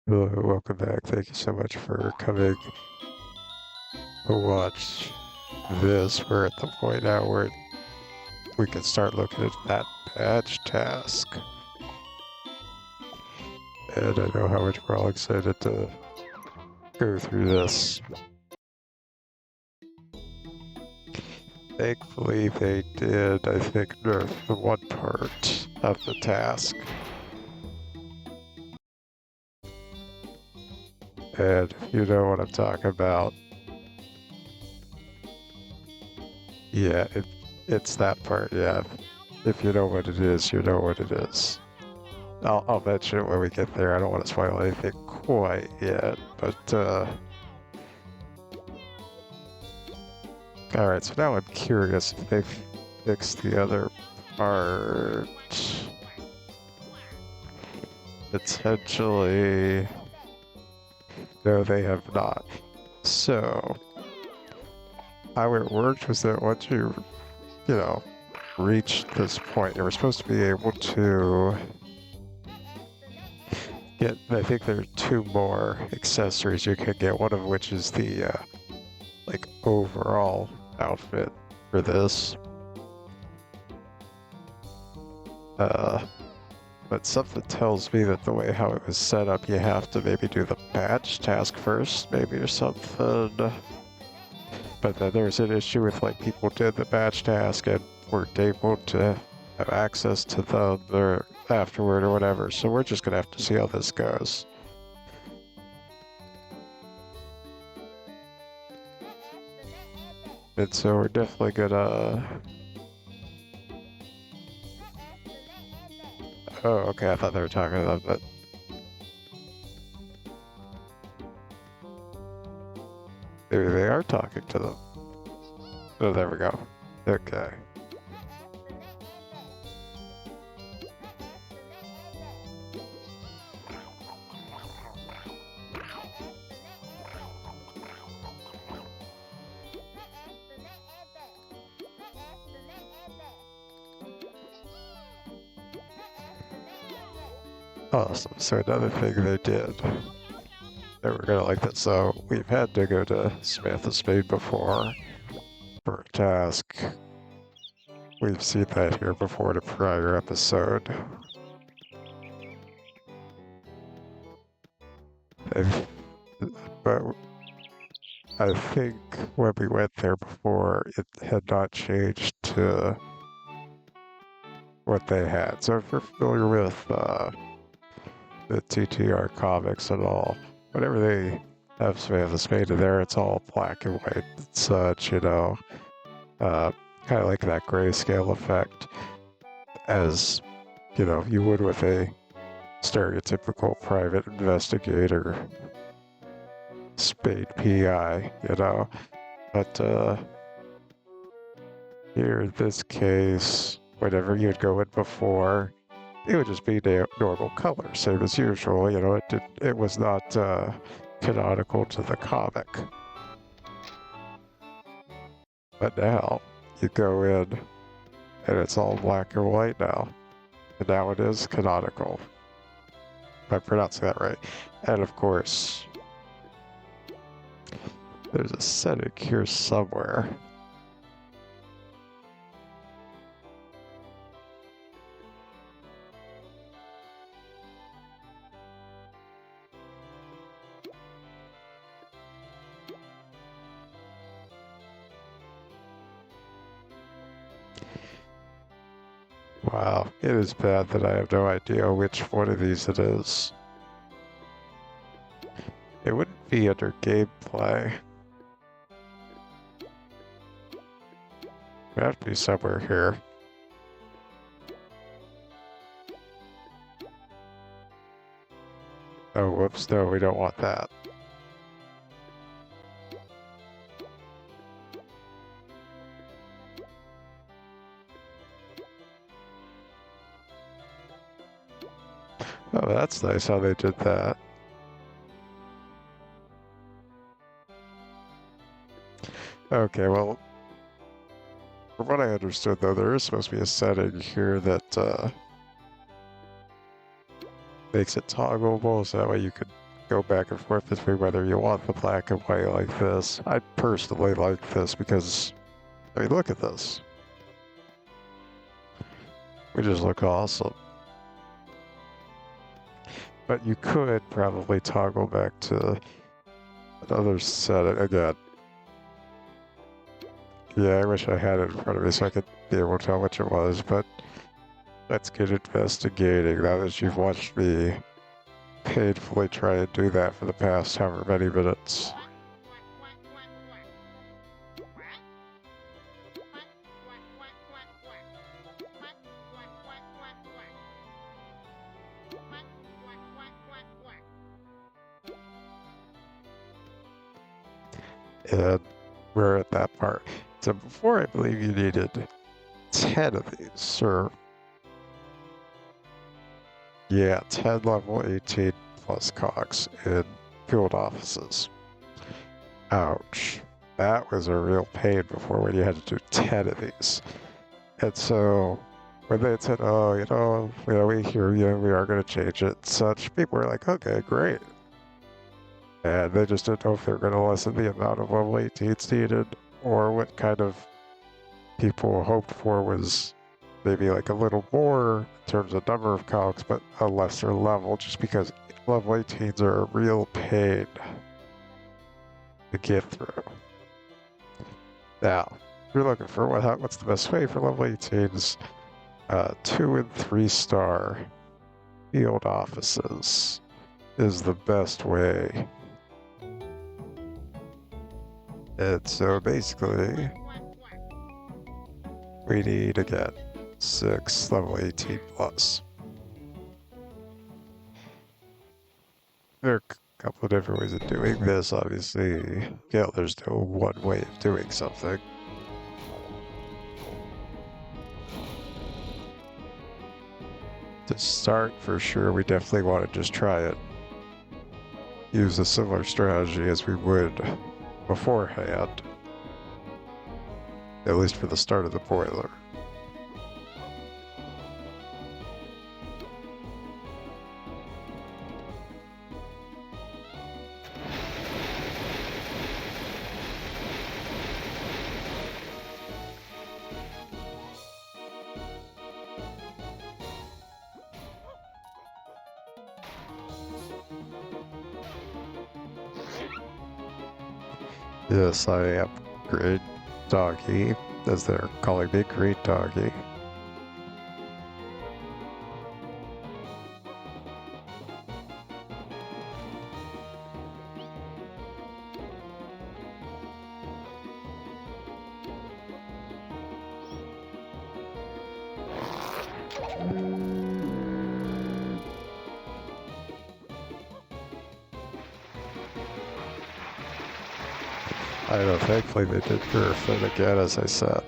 Hello, welcome back. Thank you so much for coming to watch this. We're at the point now where we can start looking at that badge task. And I know how much we're all excited to go through this. Thankfully, they did, I think, nerf the one part of the task. And if you know what I'm talking about, yeah, it's that part, yeah. If you know what it is, you know what it is. I'll mention it when we get there. I don't want to spoil anything quite yet, but all right. So now I'm curious if they've fixed the other part. Potentially, no, they have not. So how it worked was that once you know, reached this point, you were supposed to be able to get. I think there are two more accessories you can get. One of which is the like overall outfit for this. But something tells me that the way how it was set up, you have to maybe do the badge task first, maybe, or something. But then there's an issue with like people did the badge task and weren't able to have access to them or afterward or whatever. So we're just gonna have to see how this goes. And so we're definitely gonna. Oh, okay. I thought they were talking about that. Maybe they are talking to them. Oh, there we go. Okay. Awesome. So another thing they did. They were gonna like that. So we've had to go to Samantha Spade before for a task. We've seen that here before in a prior episode. But I think when we went there before, it had not changed to what they had. So if you're familiar with the TTR comics and all, whenever they have Samantha Spade in there, it's all black and white and such, you know, kind of like that grayscale effect, as you know, you would with a stereotypical private investigator, Spade PI, you know. But here in this case, whenever you'd go in before, it would just be normal color, same as usual. You know, it was not canonical to the comic. But now you go in and it's all black and white now. And now it is canonical. If I'm pronouncing that right. And of course, there's a setting here somewhere. Wow, it is bad that I have no idea which one of these it is. It wouldn't be under gameplay. It would have to be somewhere here. Oh, whoops, no, we don't want that. Oh, that's nice how they did that. Okay, well, from what I understood, though, there is supposed to be a setting here that makes it toggleable, so that way you could go back and forth between whether you want the black and white like this. I personally like this because, I mean, look at this. We just look awesome. But you could probably toggle back to another setting again. Yeah, I wish I had it in front of me so I could be able to tell which it was, but let's get investigating now that you've watched me painfully try and do that for the past however many minutes. And we're at that part. So before, I believe you needed 10 of these, sir. Yeah, 10 level 18 plus cogs in field offices. Ouch. That was a real pain before when you had to do 10 of these. And so when they said, oh, we hear you, we are going to change it and such, people were like, okay, great. And they just didn't know if they were going to lessen the amount of level 18s needed, or what kind of people hoped for was maybe like a little more in terms of number of cogs, but a lesser level, just because level 18s are a real pain to get through. Now, if you're looking for what's the best way for level 18s, 2 and 3 star field offices is the best way. And so basically, we need, again, 6 level 18 plus. There are a couple of different ways of doing this, obviously. Yeah, there's no one way of doing something. To start, for sure, we definitely want to just try it. Use a similar strategy as we would beforehand. At least for the start of the boiler. Yes, I am Great Doggy, as they're calling me, Great Doggy. I don't know, thankfully they did perfect again, as I said.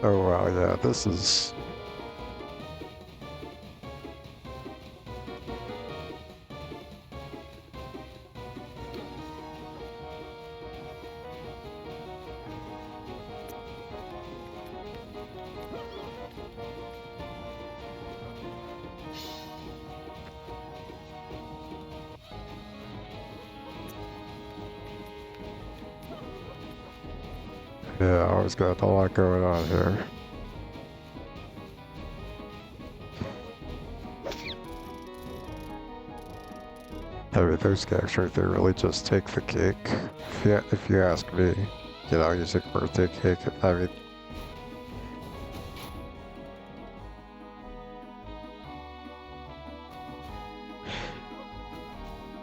Oh wow, yeah, this is... Yeah, always got a lot going on here. I mean, those guys right there really just take the cake. If you ask me, you know, using birthday cake. I mean,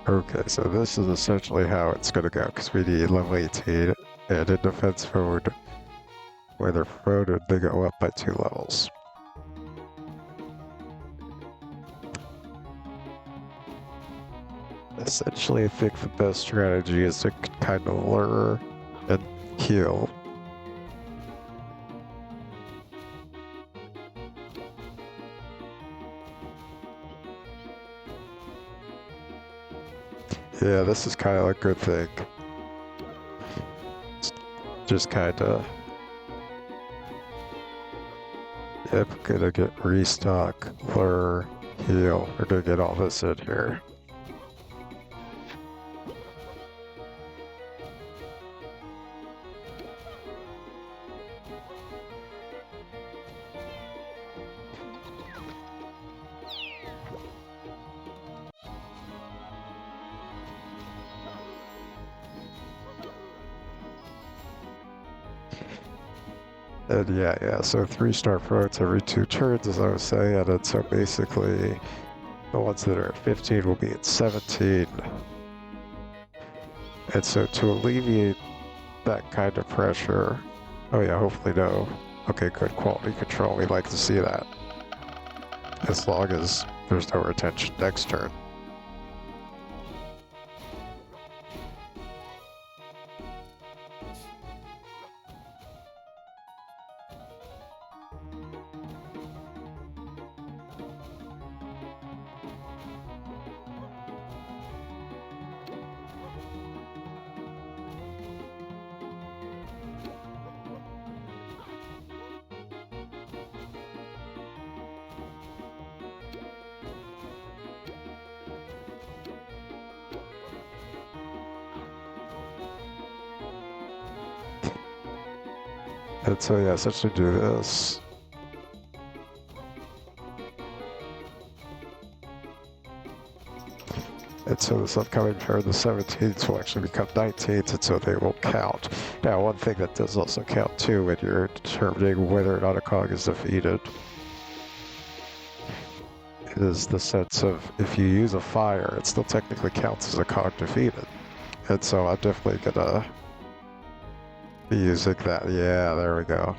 okay, so this is essentially how it's gonna go because we need level 18, and in defense mode, when they're promoted, they go up by 2 levels. Essentially, I think the best strategy is to kind of lure and heal. Yeah, this is kind of a good thing. Just kind of. Yep, gonna get restock, lure, heal. We're gonna get all this in here. And yeah, so 3-star promotes every 2 turns, as I was saying, and so basically the ones that are at 15 will be at 17. And so to alleviate that kind of pressure, oh yeah, hopefully no. Okay, good quality control, we like to see that. As long as there's no retention next turn. And so yeah, essentially do this. And so this upcoming pair, the 17s, will actually become 19s, and so they will count. Now, one thing that does also count too when you're determining whether or not a cog is defeated is the sense of if you use a fire, it still technically counts as a cog defeated. And so I'm definitely gonna be using that. Yeah, there we go.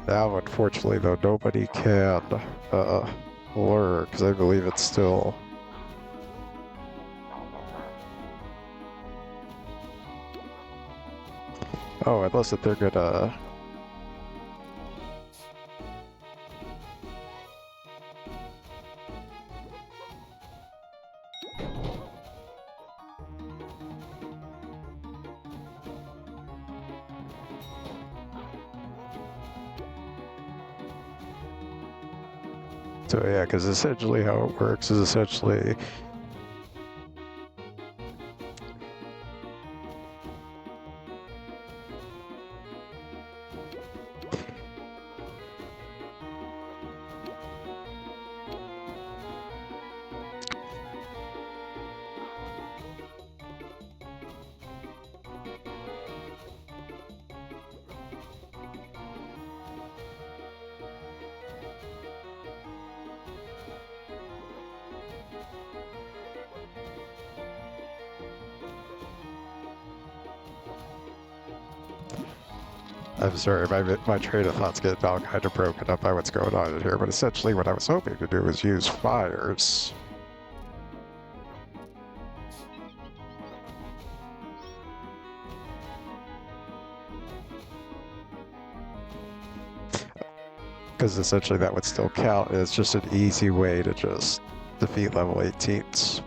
Now, unfortunately, though, nobody can lure, because I believe it's still... Oh, unless that they're gonna... So yeah, because essentially how it works is essentially... I'm sorry, my train of thought's getting all kind of broken up by what's going on in here, but essentially what I was hoping to do is use fires. Because essentially that would still count as just an easy way to just defeat level 18s.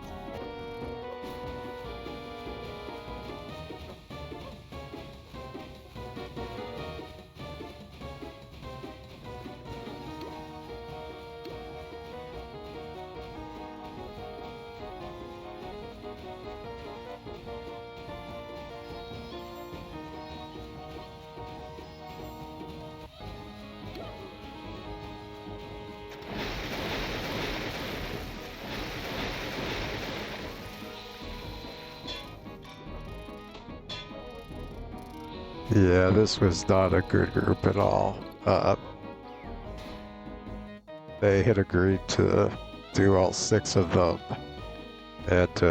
Yeah, this was not a good group at all. They had agreed to do all 6 of them, and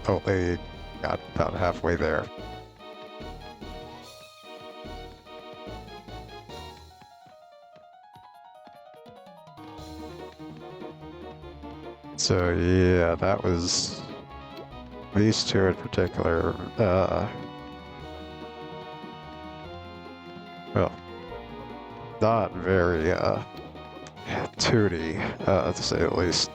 only got about halfway there. So yeah, that was these 2 in particular. Well, not very tooty, to say the least.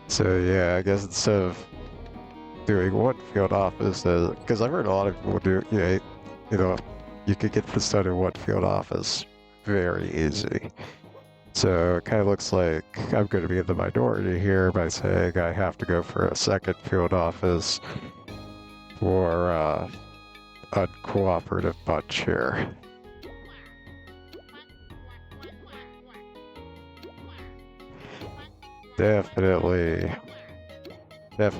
So yeah, I guess instead of doing one field office, because I've heard a lot of people do, you know, you could get this done in one field office very easy. So it kind of looks like I'm going to be in the minority here by saying I have to go for a second field office for uncooperative bunch here. Definitely not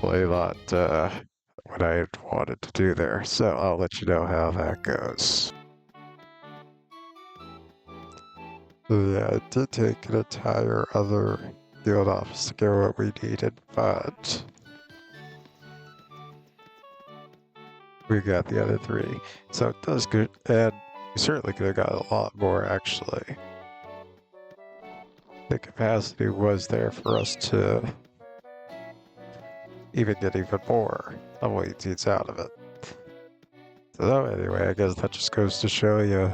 what I had wanted to do there. So I'll let you know how that goes. Yeah, it did take an entire other field office to get what we needed, but we got the other 3. So it does good, and we certainly could have got a lot more, actually. The capacity was there for us to even get even more leads out of it. So anyway, I guess that just goes to show you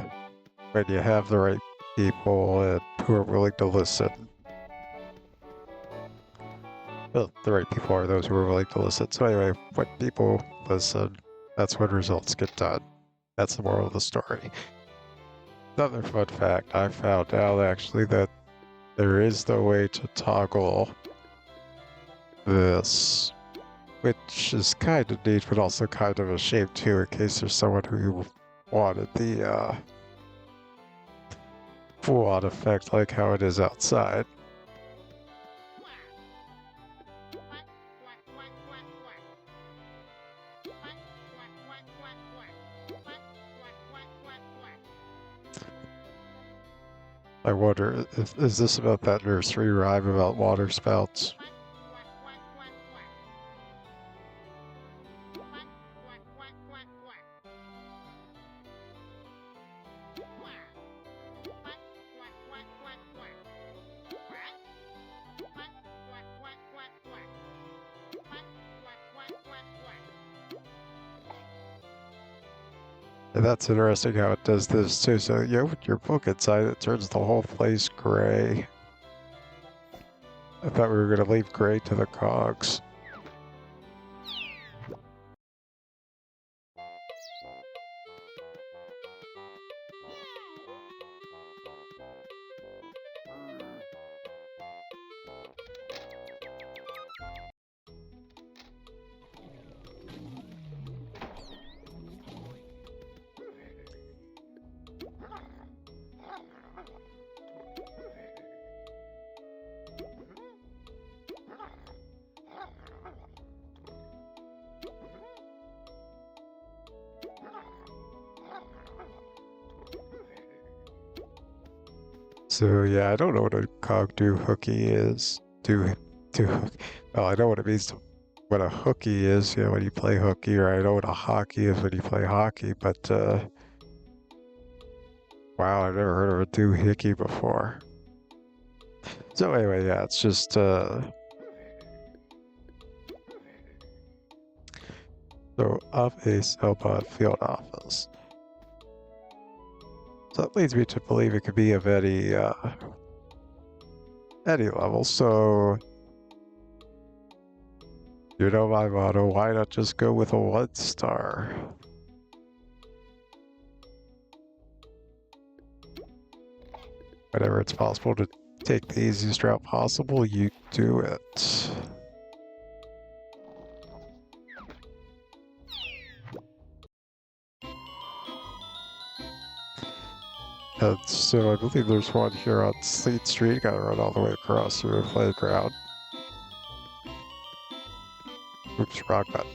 when you have the right people and who are willing to listen. Well, the right people are those who are willing to listen. So anyway, when people listen, that's when results get done. That's the moral of the story. Another fun fact, I found out actually that there is no way to toggle this, which is kind of neat, but also kind of a shame too, in case there's someone who wanted the full-on effect like how it is outside. I wonder, is this about that nursery rhyme about water spouts? And that's interesting how it does this too. So you open your book inside, it turns the whole place gray. I thought we were going to leave gray to the cogs. So yeah, I don't know what a cog do hooky is. Well, I know what it means to what a hooky is, when you play hooky, or I know what a hockey is when you play hockey, but wow, I've never heard of a doohickey before. So anyway, yeah, it's just So of a Selbot field office. So that leads me to believe it could be of any level. So you know my motto, why not just go with a 1-star? Whenever it's possible to take the easiest route possible, you do it. And so I believe there's one here on Sleet Street. Gotta run all the way across through the playground. Oops, wrong button.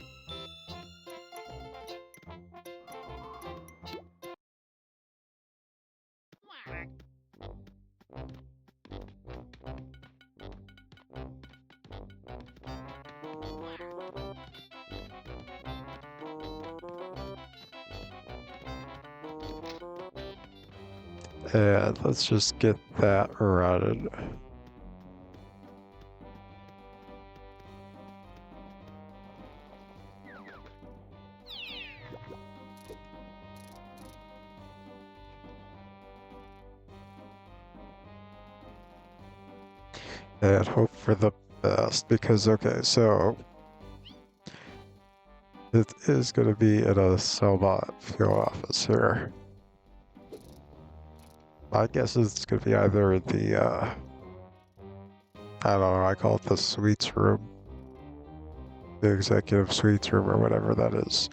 And let's just get that running. And hope for the best, because, okay, so it is going to be in a Selbot field office here. My guess is it's going to be either in the, I don't know, I call it the suites room, the executive suites room, or whatever that is.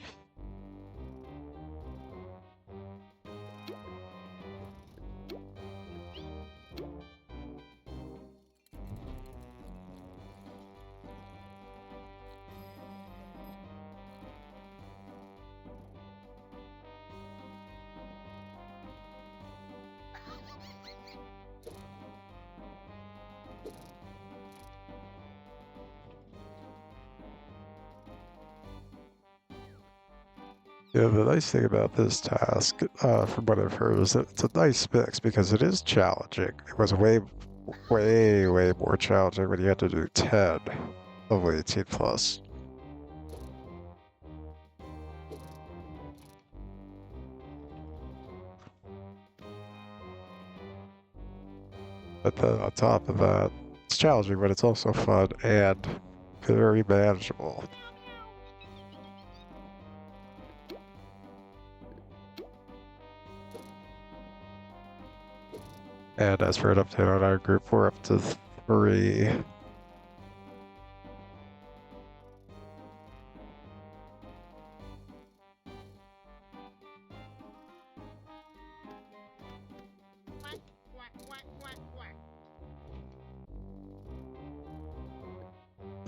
Yeah, the nice thing about this task, from what I've heard, is that it's a nice mix because it is challenging. It was way more challenging when you had to do 10 of 18 plus. But then on top of that, it's challenging, but it's also fun and very manageable. And as for an update on our group, we're up to 3. I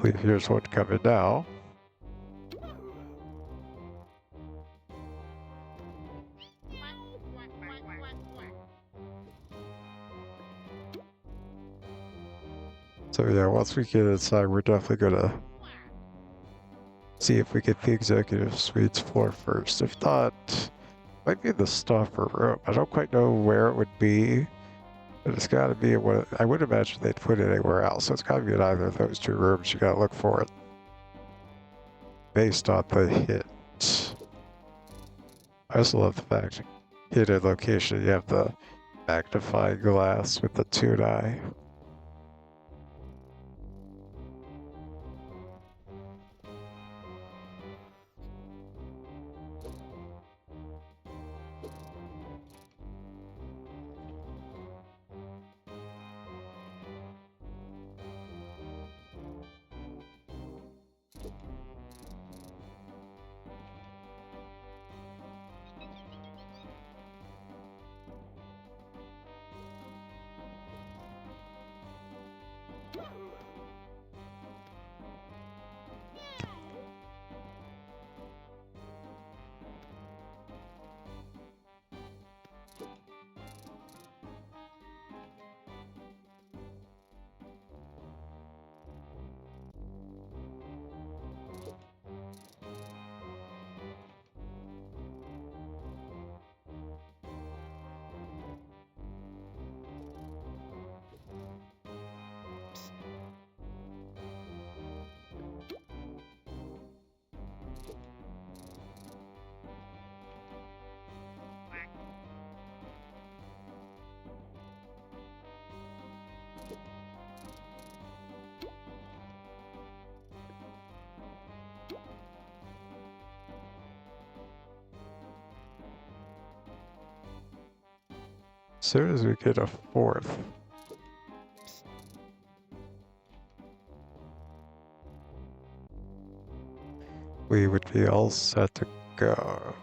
believe here's one coming now. So yeah, once we get inside, we're definitely gonna see if we get the executive suites floor first. If not, might be the stuffer room. I don't quite know where it would be, but it's got to be what I would imagine they'd put it anywhere else. So it's got to be in either of those 2 rooms. You got to look for it based on the hit. I also love the fact hidden location. You have the magnifying glass with the toon eye. soon as we get a fourth, we would be all set to go.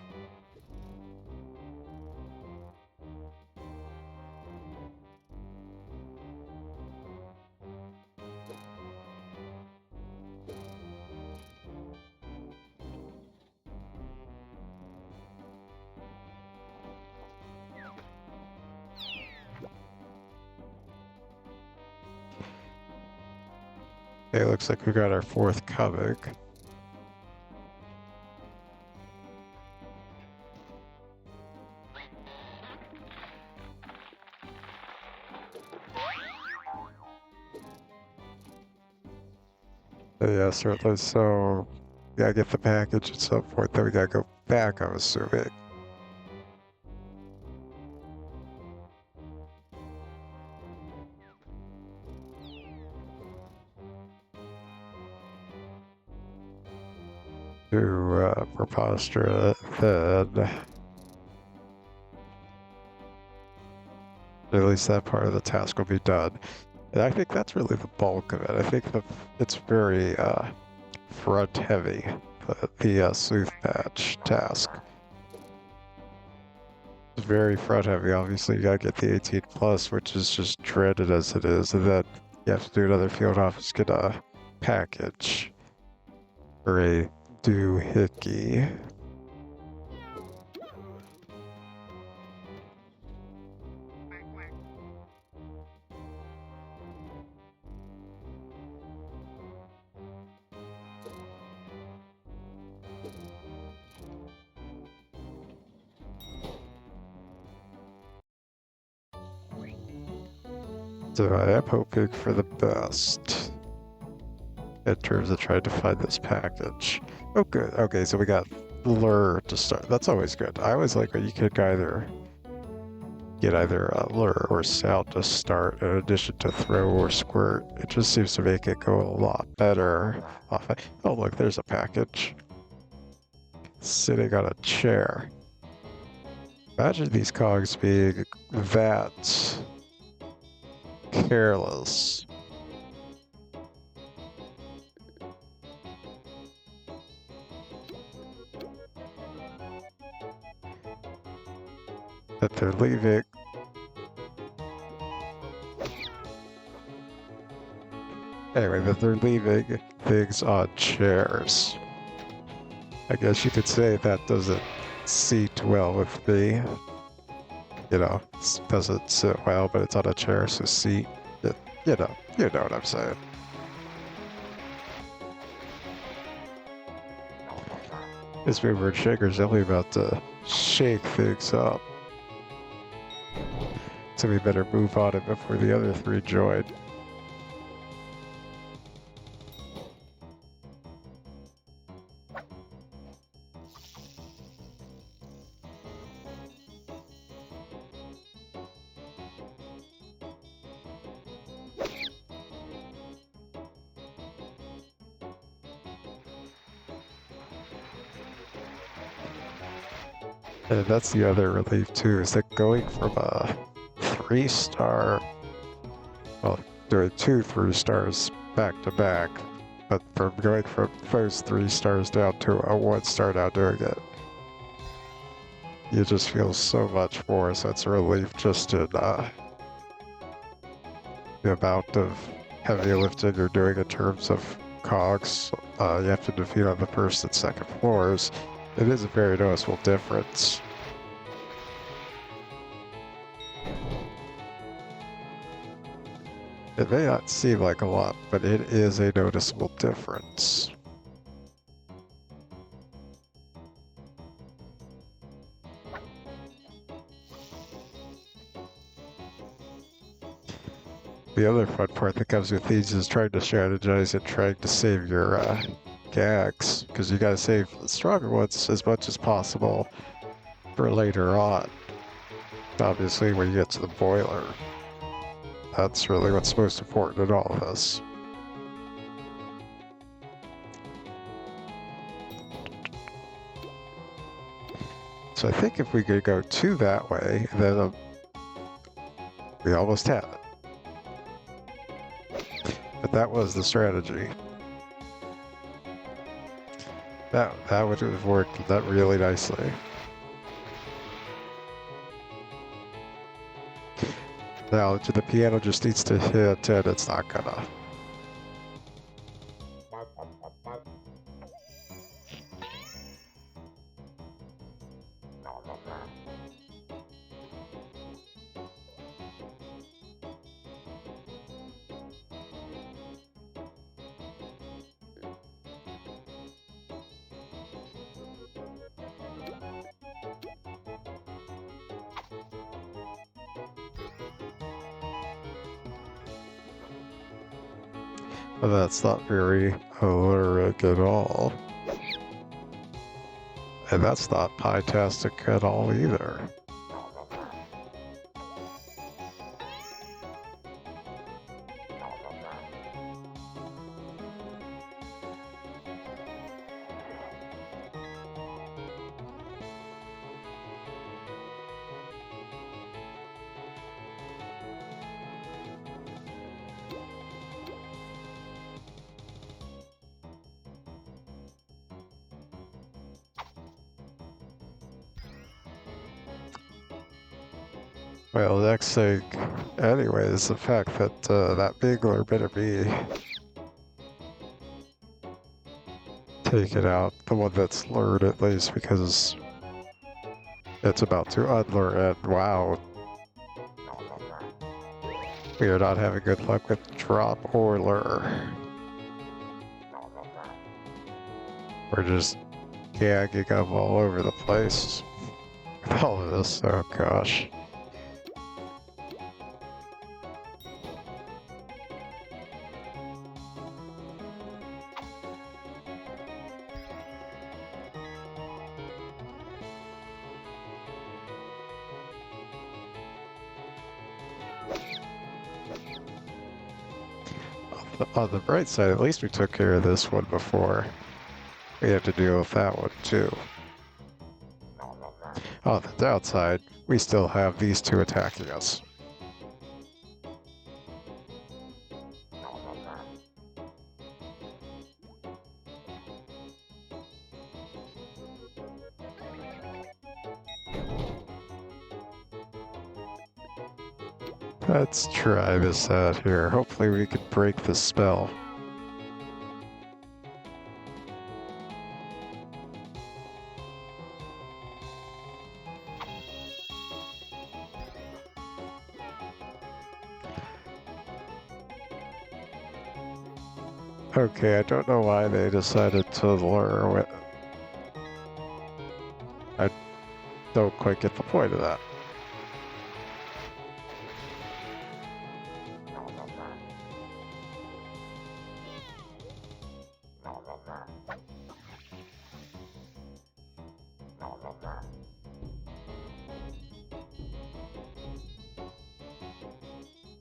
Okay, looks like we got our fourth coming. Yeah, certainly. So, we gotta get the package at some point, then we gotta go back, I'm assuming. To preposterate, then at least that part of the task will be done. And I think that's really the bulk of it. I think that it's very front heavy, the Sleuth Badge task. It's very front heavy. Obviously, you gotta get the 18 plus, which is just dreaded as it is, and then you have to do another field office, get a package or a doohickey. So I am hoping for the best in terms of trying to find this package. Oh, good. Okay, so we got lure to start. That's always good. I always like when you can get either a lure or sound to start in addition to throw or squirt. It just seems to make it go a lot better. Oh, look, there's a package sitting on a chair. Imagine these cogs being that careless. That they're leaving. Anyway, that they're leaving things on chairs. I guess you could say that doesn't seat well with me. You know, it doesn't sit well, but it's on a chair, so seat. You know what I'm saying. This mover and shaker's definitely about to shake things up. So we better move on it before the other three join. And that's the other relief too, is that going from a 3-star, well, doing 2 3-stars back to back, but from going from those 3 stars down to a 1-star now doing it, you just feel so much more. So it's a relief just in the amount of heavy lifting you're doing in terms of cogs you have to defeat on the first and second floors. It is a very noticeable difference. It may not seem like a lot, but it is a noticeable difference. The other fun part that comes with these is trying to strategize and trying to save your gags, because you gotta save the stronger ones as much as possible for later on. Obviously, when you get to the boiler, that's really what's most important in all of this. So I think if we could go 2 that way, then We almost had it. But that was the strategy. That would have worked that really nicely. Now the piano just needs to hit and it's not gonna. But that's not very lyric at all. And that's not pie-tastic at all either. Well, the next thing, anyway, is the fact that that Bigler better be taken out, the one that's lured at least, because it's about to unlure, and wow, we are not having good luck with drop or lure. We're just gagging them all over the place with all of this, oh gosh. On the bright side, at least we took care of this one before. We have to deal with that one too. On the downside, we still have these two attacking us. Let's try this out here. Hopefully we can break the spell. Okay, I don't know why they decided to lure it. I don't quite get the point of that.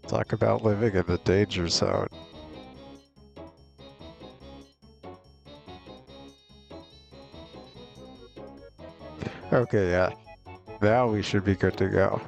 Talk about living in the danger zone. Okay, yeah. Now we should be good to go.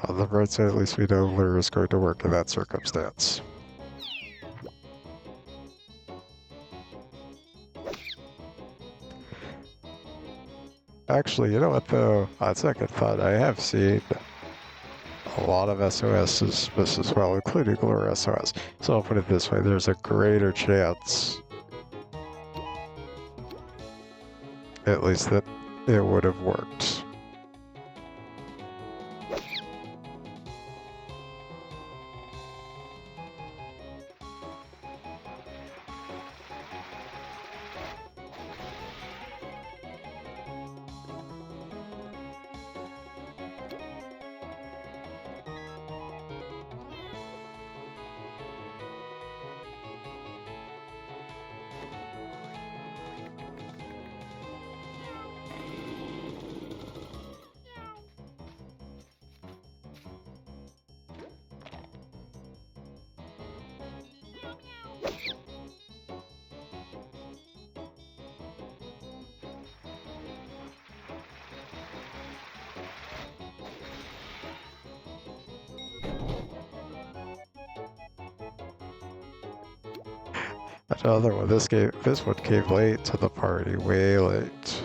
On the bright side, at least we know lure is going to work in that circumstance. Actually, you know what though? On second thought, I have seen a lot of SOSs this as well, including lure SOS. So I'll put it this way, there's a greater chance, at least, that it would have worked. Another one. This one came late to the party, way late.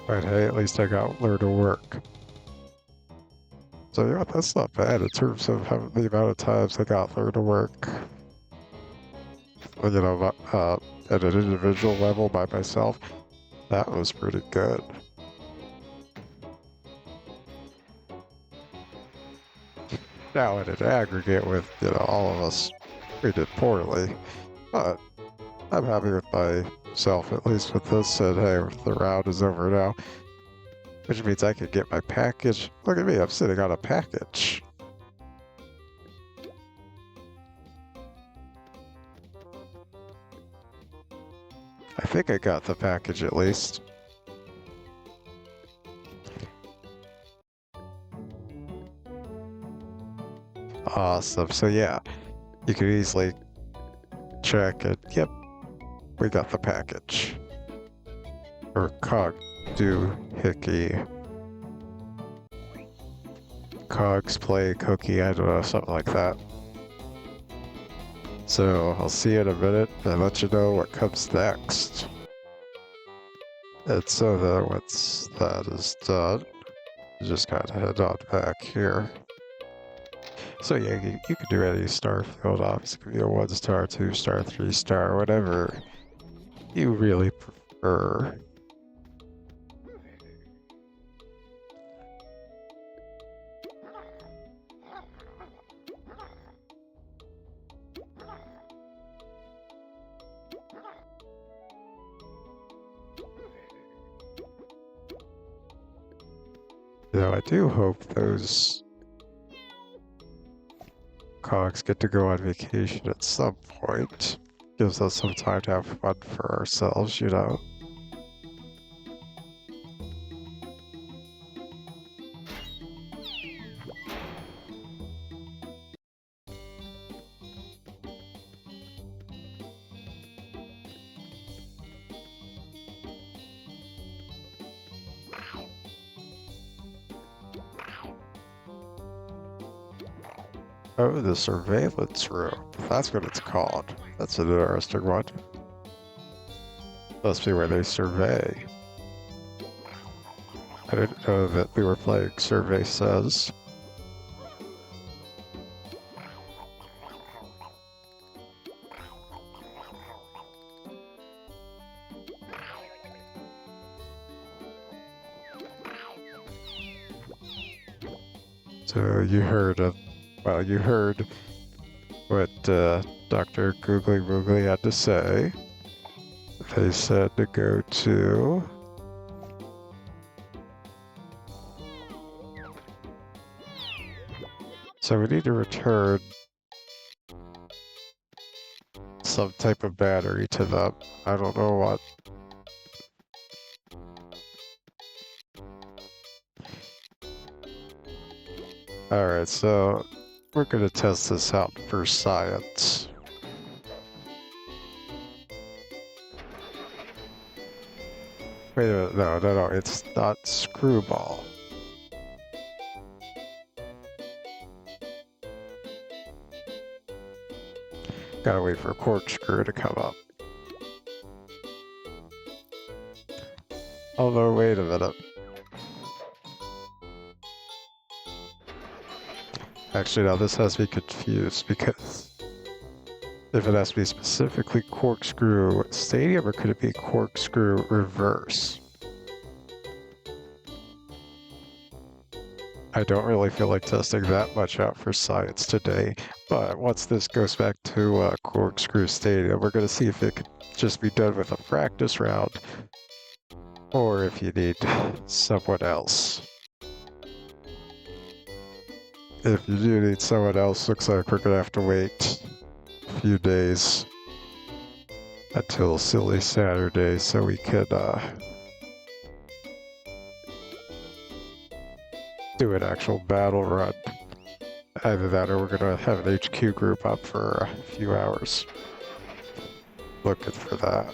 But hey, at least I got Learn to Work. So yeah, that's not bad in terms of the amount of times I got Learn to Work. You know, at an individual level by myself, that was pretty good. Now in an aggregate with, all of us, we did poorly. But I'm happy with myself, at least with this, and hey, the round is over now. Which means I can get my package. Look at me, I'm sitting on a package. I think I got the package at least. Awesome. So yeah, you can easily check it. Yep, we got the package. Or cog doohickey. Cogs play cookie, I don't know, something like that. So I'll see you in a minute and let you know what comes next. And so that once that is done, just kind of head on back here. So yeah, you can do any star field. Obviously, it could be a 1-star, 2-star, 3-star, whatever you really prefer. Though I do hope those cogs get to go on vacation at some point. Gives us some time to have fun for ourselves, Oh, the surveillance room. That's what it's called. That's an interesting one. Must be where they survey. I didn't know that we were playing Survey Says. So you heard what Dr. Googly Moogly had to say. They said to go to... So we need to return some type of battery to them. I don't know what. Alright, so we're going to test this out for science. Wait a minute, no, it's not Screwball. Gotta wait for Corkscrew to come up. Although, wait a minute. Actually, now this has me confused because if it has to be specifically Corkscrew Stadium or could it be Corkscrew Reverse? I don't really feel like testing that much out for science today, but once this goes back to Corkscrew Stadium, we're going to see if it could just be done with a practice round or if you need someone else. If you do need someone else, looks like we're going to have to wait a few days. until silly Saturday so we could do an actual battle run. Either that or we're gonna have an HQ group up for a few hours. Looking for that.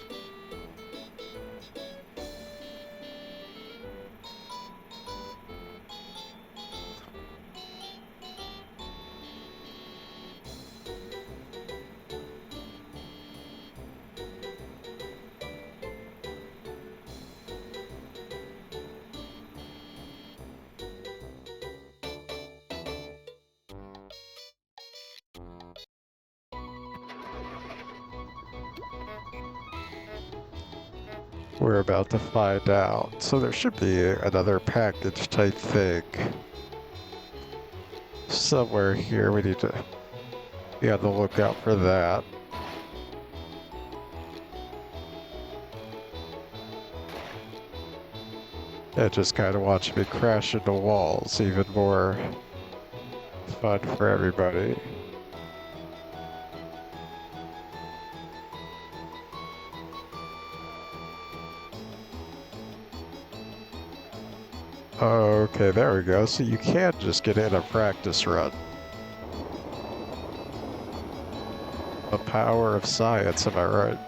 We're about to find out. So there should be another package type thing somewhere here. We need to be on the lookout for that. And just kind of watch me crash into walls. Even more fun for everybody. Okay, there we go. So you can just get in a practice run. The power of science, am I right?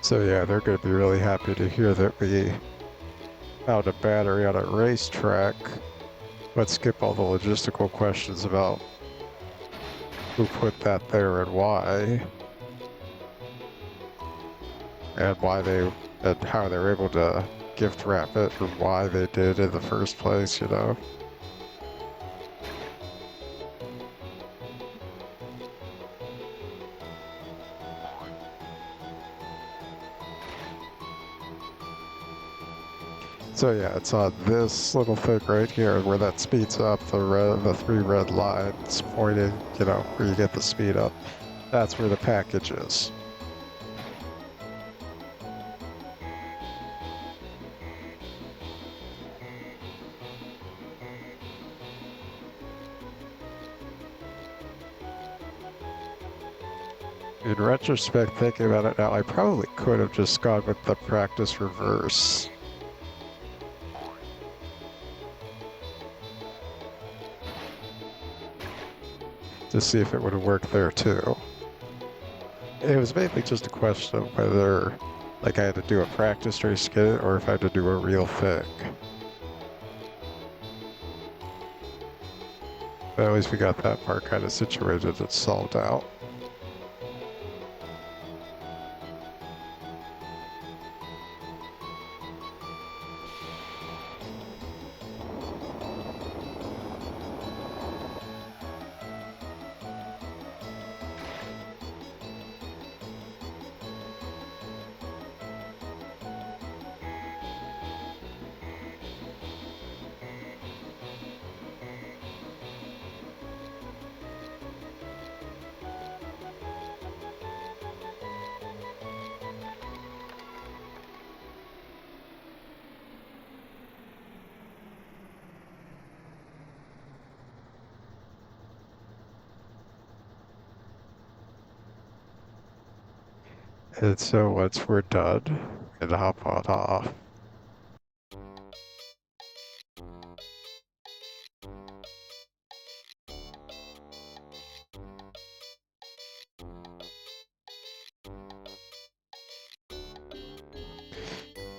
So yeah, they're going to be really happy to hear that we found a battery on a racetrack. Let's skip all the logistical questions about who put that there and why. And how they were able to gift wrap it and why they did in the first place, you know? So yeah, it's on this little thing right here where that speeds up the 3 red lines pointing, you know, where you get the speed up. That's where the package is. In retrospect, thinking about it now, I probably could have just gone with the practice reverse. To see if it would have worked there too. It was mainly just a question of whether, like, I had to do a practice race to get it, or if I had to do a real thing. But at least we got that part kind of situated and solved out. And so once we're done, we're gonna hop on off.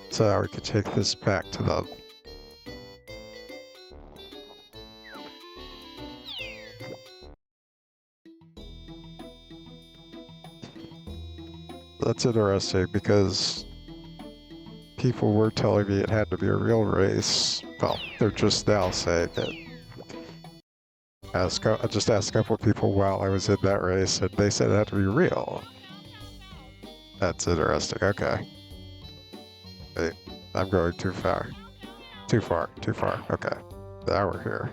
So now we can take this back to them. That's interesting because people were telling me it had to be a real race. Well, they're just now saying it. I just asked a couple of people while I was in that race, and they said it had to be real. That's interesting. Okay. Wait, I'm going too far. Too far. Okay. Now we're here.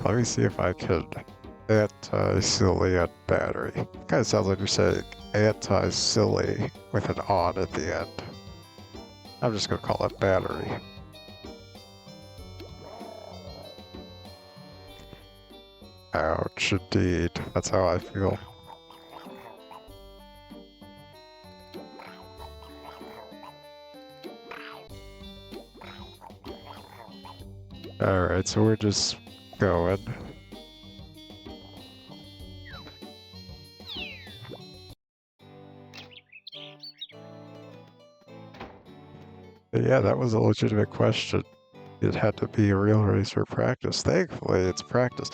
Let me see if I could Anti-silly and battery. Kind of sounds like you're saying anti-silly with an on at the end. I'm just gonna call it battery. Ouch, indeed. That's how I feel. Alright, so we're just going. But yeah, that was a legitimate question. It had to be a real race for practice. Thankfully, it's practice.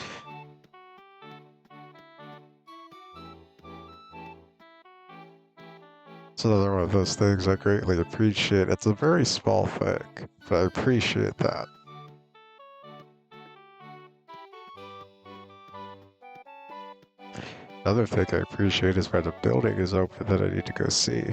It's another one of those things I greatly appreciate. It's a very small thing, but I appreciate that. Another thing I appreciate is when the building is open that I need to go see.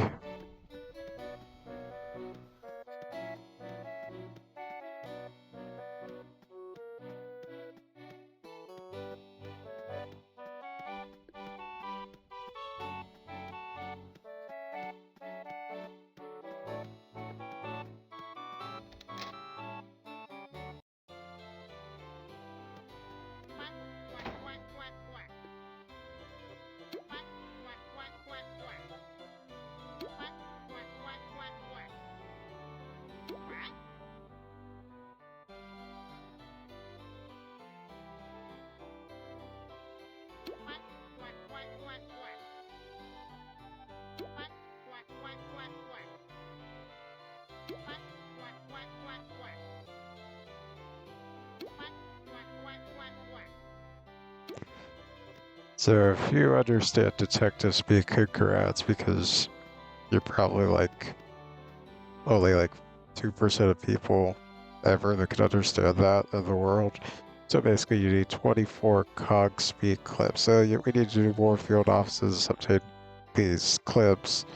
So if you understand detective speak, congrats, because you're probably like only like 2% of people ever that can understand that in the world. So basically you need 24 cog speed clips. So we need to do more field offices, obtain these clips.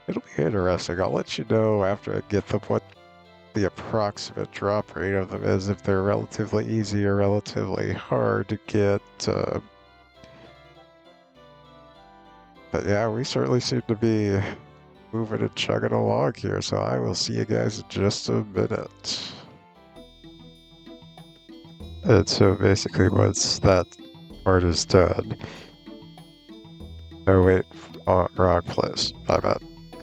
It'll be interesting. I'll let you know after I get them what the approximate drop rate of them is, if they're relatively easy or relatively hard to get. But yeah, we certainly seem to be moving and chugging along here, so I will see you guys in just a minute. And so basically once that part is done... Oh wait, wrong place. My bad.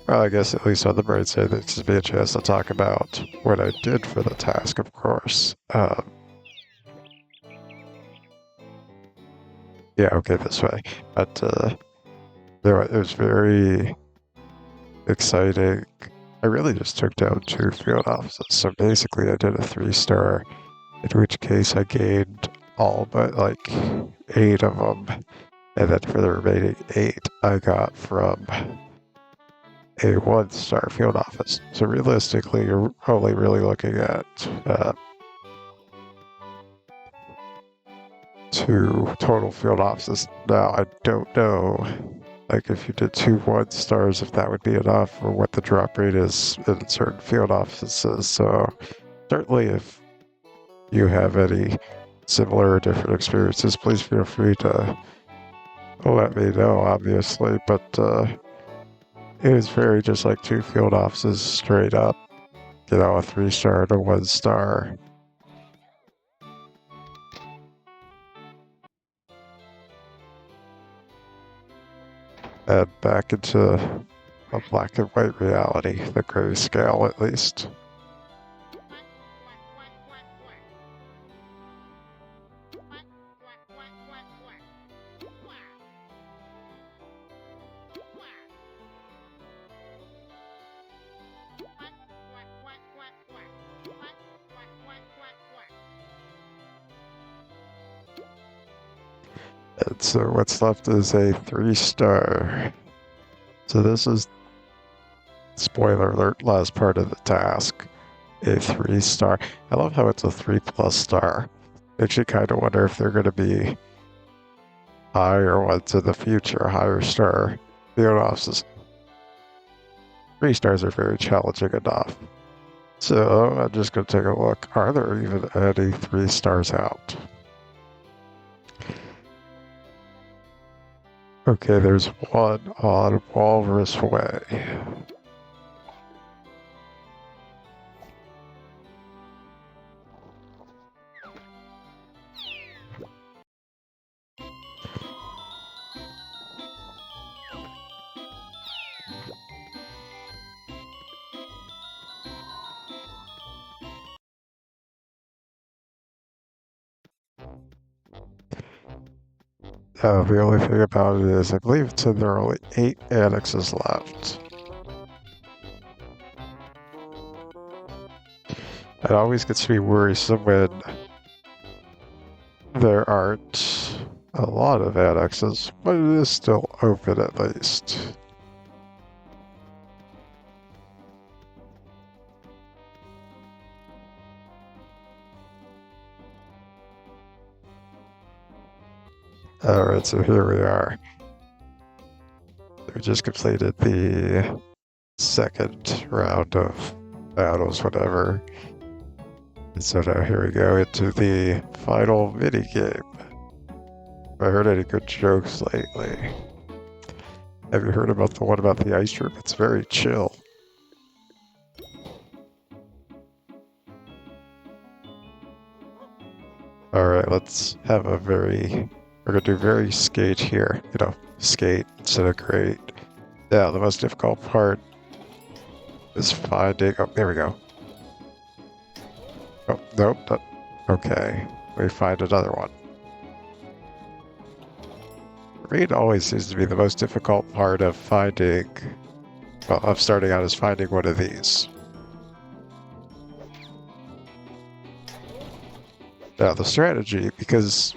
Well, I guess at least on the bright side, this gives me a chance to talk about what I did for the task, of course. Yeah, okay, this way. But it was very exciting. I really just took down 2 field offices. So basically I did a 3-star, in which case I gained all but like 8 of them. And then for the remaining 8 I got from a 1-star field office. So realistically, you're only really looking at 2 total field offices. Now, I don't know, like if you did 2 1-stars, if that would be enough, or what the drop rate is in certain field offices. So certainly if you have any similar or different experiences, please feel free to let me know, obviously. But it was very just like 2 field offices straight up, you know, a 3-star and a 1-star. And back into a black and white reality, the grayscale at least. And so what's left is a 3-star. So this is, spoiler alert, last part of the task. A 3-star. I love how it's a 3+ star. Makes you kind of wonder if they're going to be higher ones in the future, higher star field offices. 3 stars are very challenging enough. So I'm just going to take a look. Are there even any 3 stars out? Okay, there's one on Walrus Way. The only thing about it is, I believe there are only 8 annexes left. It always gets me worrisome when there aren't a lot of annexes, but it is still open at least. Alright, so here we are. We just completed the second round of battles, whatever. And so now here we go into the final mini game. Have I heard any good jokes lately? Have you heard about the one about the ice room? It's very chill. Alright, let's have a we're gonna do very skate here. You know, skate instead of great. Yeah, the most difficult part is finding, oh, there we go. Oh, nope, okay. We find another one. Green always seems to be the most difficult part of finding, well, of starting out is finding one of these. Now, the strategy, because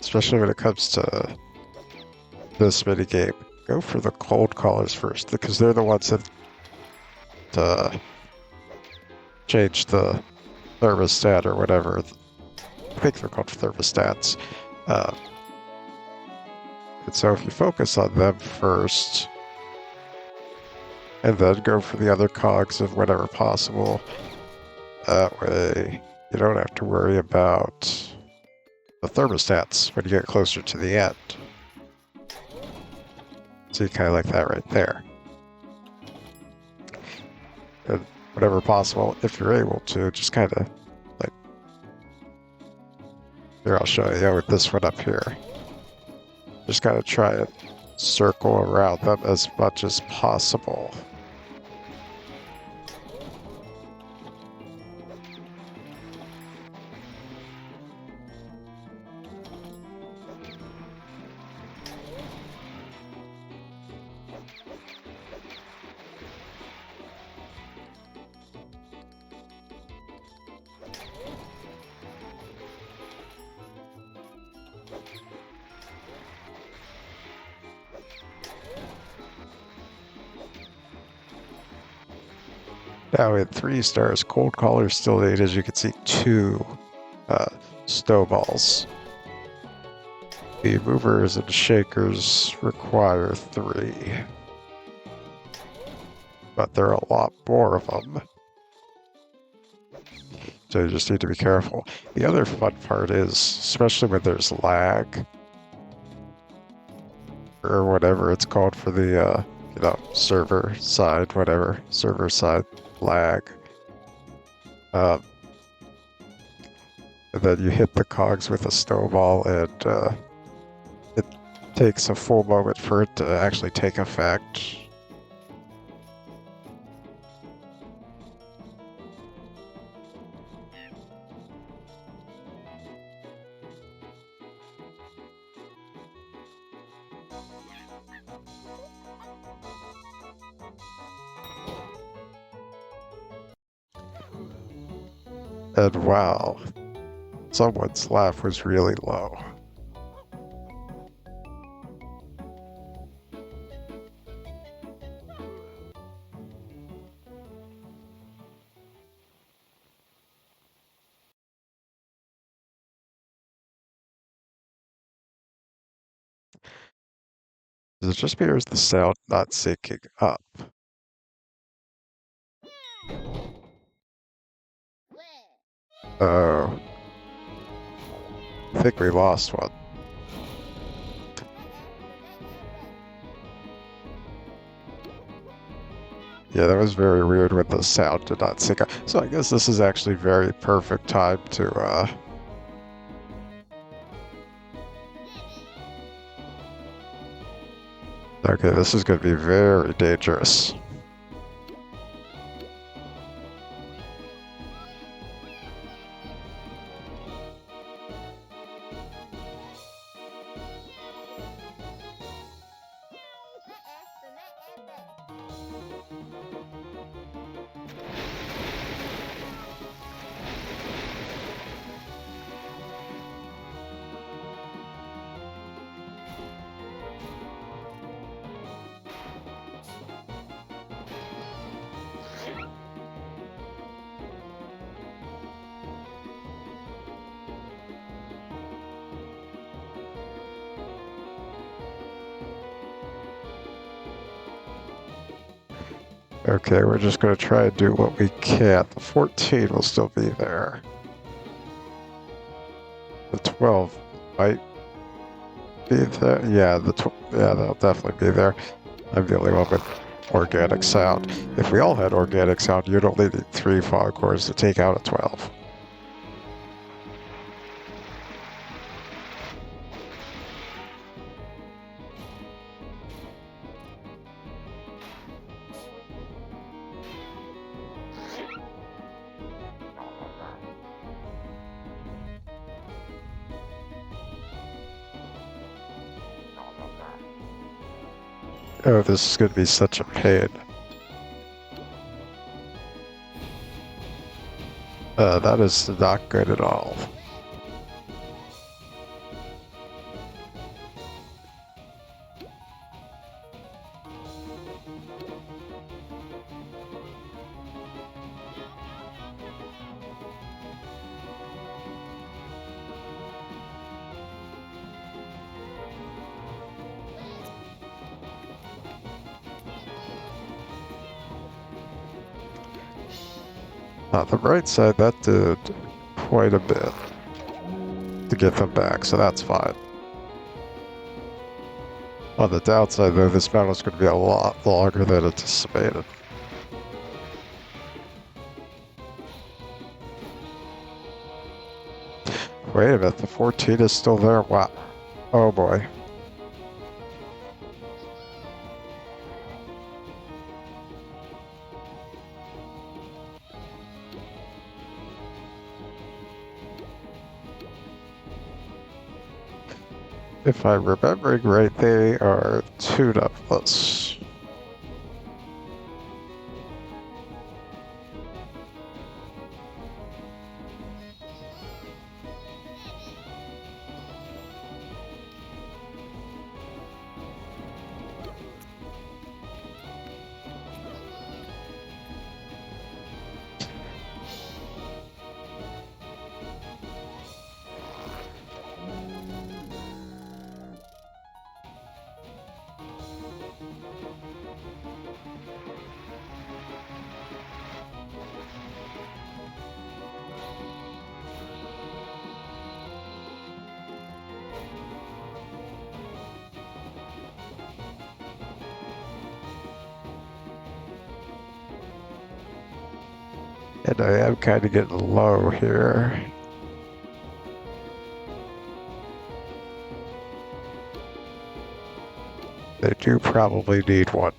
especially when it comes to this mini game, go for the cold callers first, because they're the ones that change the thermostat or whatever. I think they're called thermostats. And so if you focus on them first, and then go for the other cogs of whatever possible, that way you don't have to worry about the thermostats when you get closer to the end. So you kind of like that right there. And whatever possible, if you're able to, just kind of like, here I'll show you with this one up here. Just kind of try and circle around them as much as possible. Now in 3 stars, cold callers still need, as you can see, 2 snowballs. The movers and shakers require 3. But there are a lot more of them. So you just need to be careful. The other fun part is, especially when there's lag, or whatever it's called for the, server side, whatever, server side lag. And then you hit the cogs with a snowball, and it takes a full moment for it to actually take effect. And wow, someone's laugh was really low. Is it just me or is the sound not syncing up? Oh, I think we lost one. Yeah, that was very weird when the sound did not sync up. So I guess this is actually very perfect time to, Okay, this is going to be very dangerous. Okay, we're just going to try and do what we can. The 14 will still be there. The 12 might be there. Yeah, yeah, they'll definitely be there. I'm the only one with organic sound. If we all had organic sound, you'd only need 3 foghorns to take out a 12. Oh, this is going to be such a pain. That is not good at all. On the right side, that did quite a bit to get them back, so that's fine. On the downside, though, this battle is going to be a lot longer than anticipated. Wait a minute, the 14 is still there? Wow. Oh boy. If I'm remembering right, they are tune-upless. And I am kind of getting low here. They do probably need one.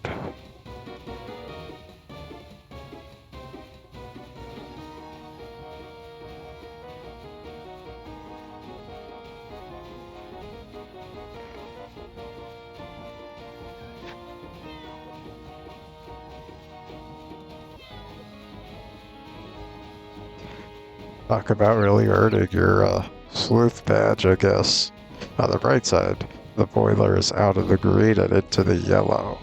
Talk about really earning your Sleuth Badge, I guess. On the right side, the boiler is out of the green and into the yellow.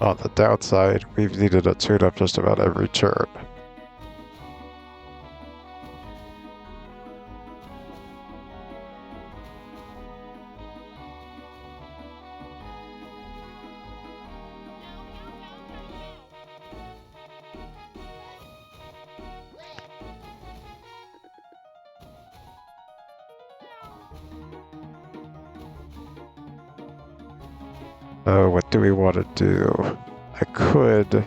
On the downside, we've needed a tune-up just about every turn. Oh, what do we want to do? I could...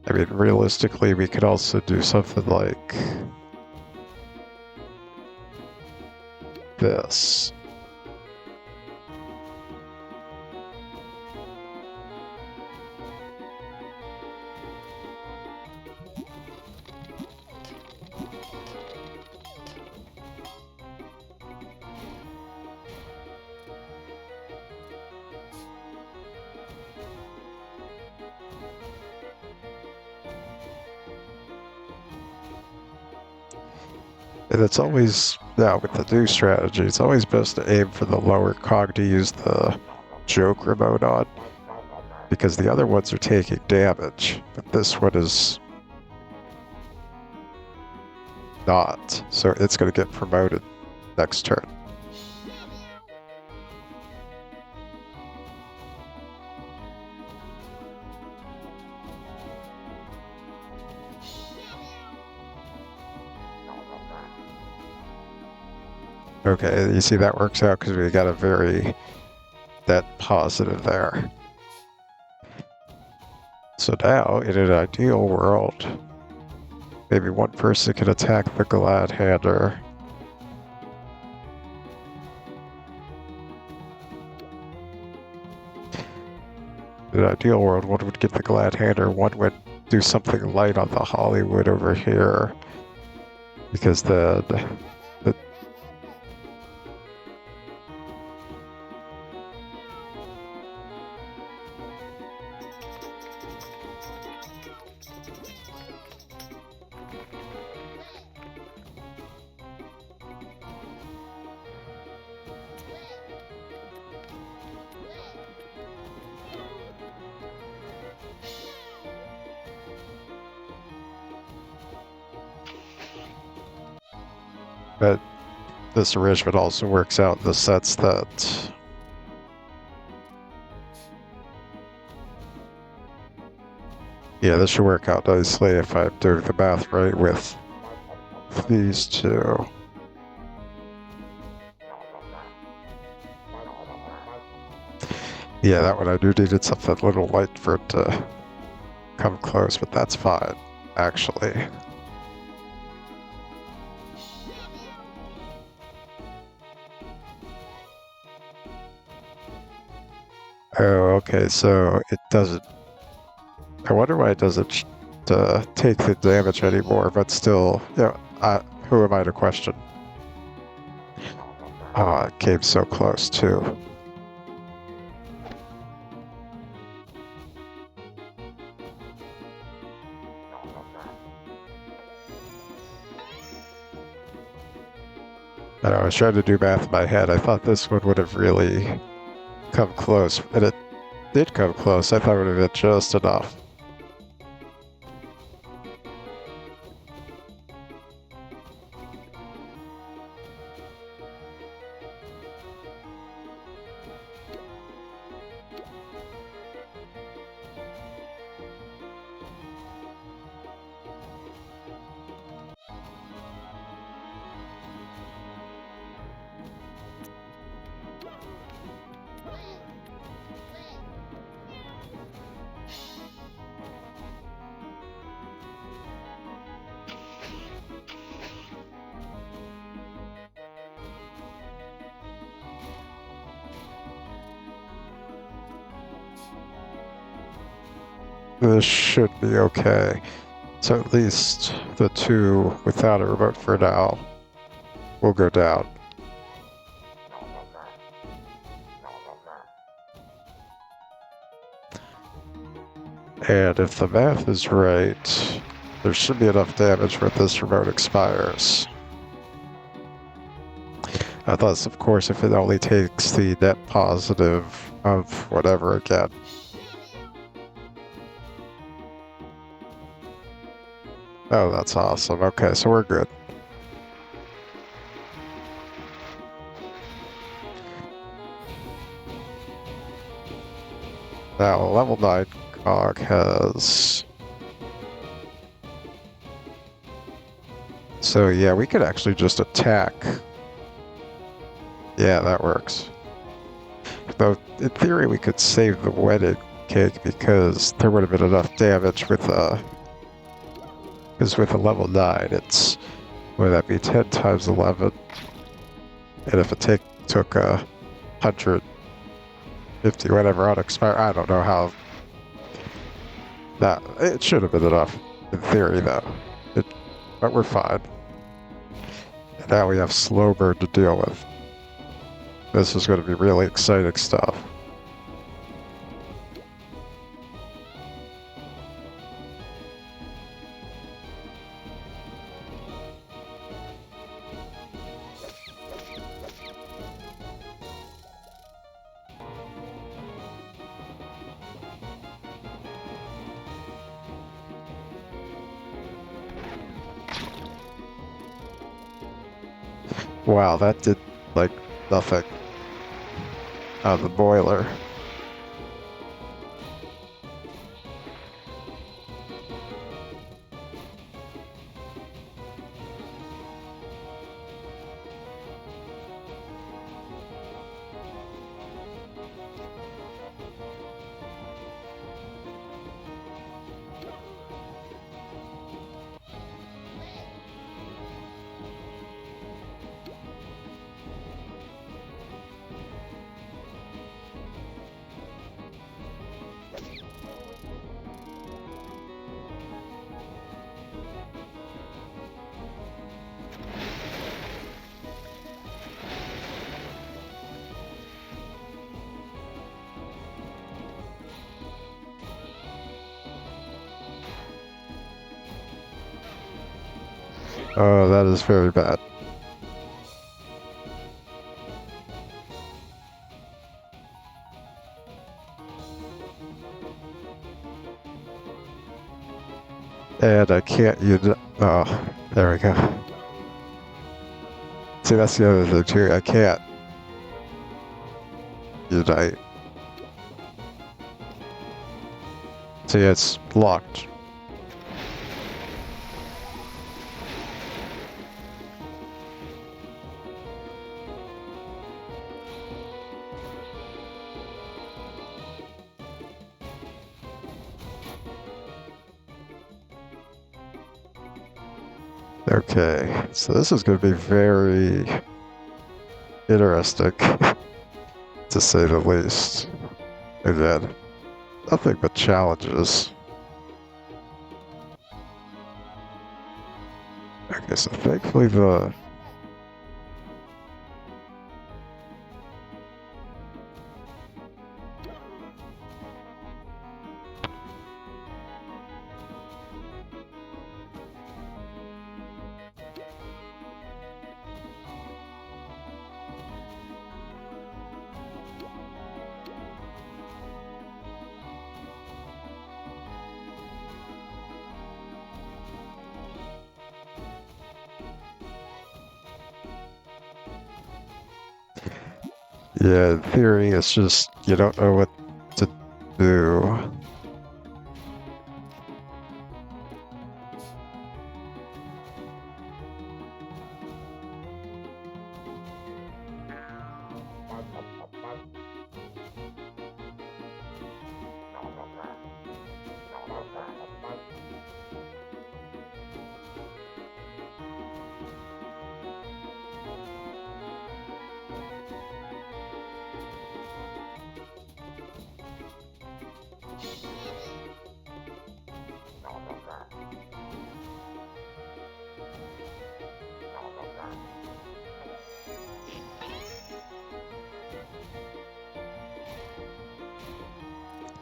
I mean, realistically, we could also do something like this. And it's always, now with the new strategy, it's always best to aim for the lower cog to use the joke remote on, because the other ones are taking damage, but this one is not, so it's going to get promoted next turn. Okay, you see that works out because we got a very net positive there. So now, in an ideal world, maybe one person can attack the glad hander. In an ideal world, one would get the glad hander, one would do something light on the Hollywood over here, because then the but this arrangement also works out in the sense that yeah, this should work out nicely if I'm doing the math right with these two. Yeah, that one I do needed something a little light for it to come close, but that's fine, actually. Oh, okay, so it doesn't... I wonder why it doesn't take the damage anymore, but still, yeah, who am I to question? Oh, it came so close, too. I know, I was trying to do math in my head. I thought this one would have really come close, and it did come close. I thought it would have been just enough. This should be okay. So at least the two without a remote for now will go down. And if the math is right, there should be enough damage when this remote expires. Thus, of course, if it only takes the net positive of whatever again. Oh, that's awesome. Okay, so we're good. Now, level 9 cog has So yeah, we could actually just attack. Yeah, that works. Though in theory we could save the wedding cake because there would have been enough damage with because with a level 9 it's, would that be 10 times 11? And if it took 150 whatever unexpired, I don't know how that, it should have been enough in theory though. But we're fine. And now we have slow burn to deal with. This is going to be really exciting stuff. Wow, that did like nothing on the boiler. Oh, that is very bad. And I can't oh, there we go. See, that's the other thing too. I can't unite. See, it's locked. Okay, so this is going to be very interesting, to say the least. Again, nothing but challenges. Okay, so thankfully the... Yeah, in theory, it's just you don't know what to do.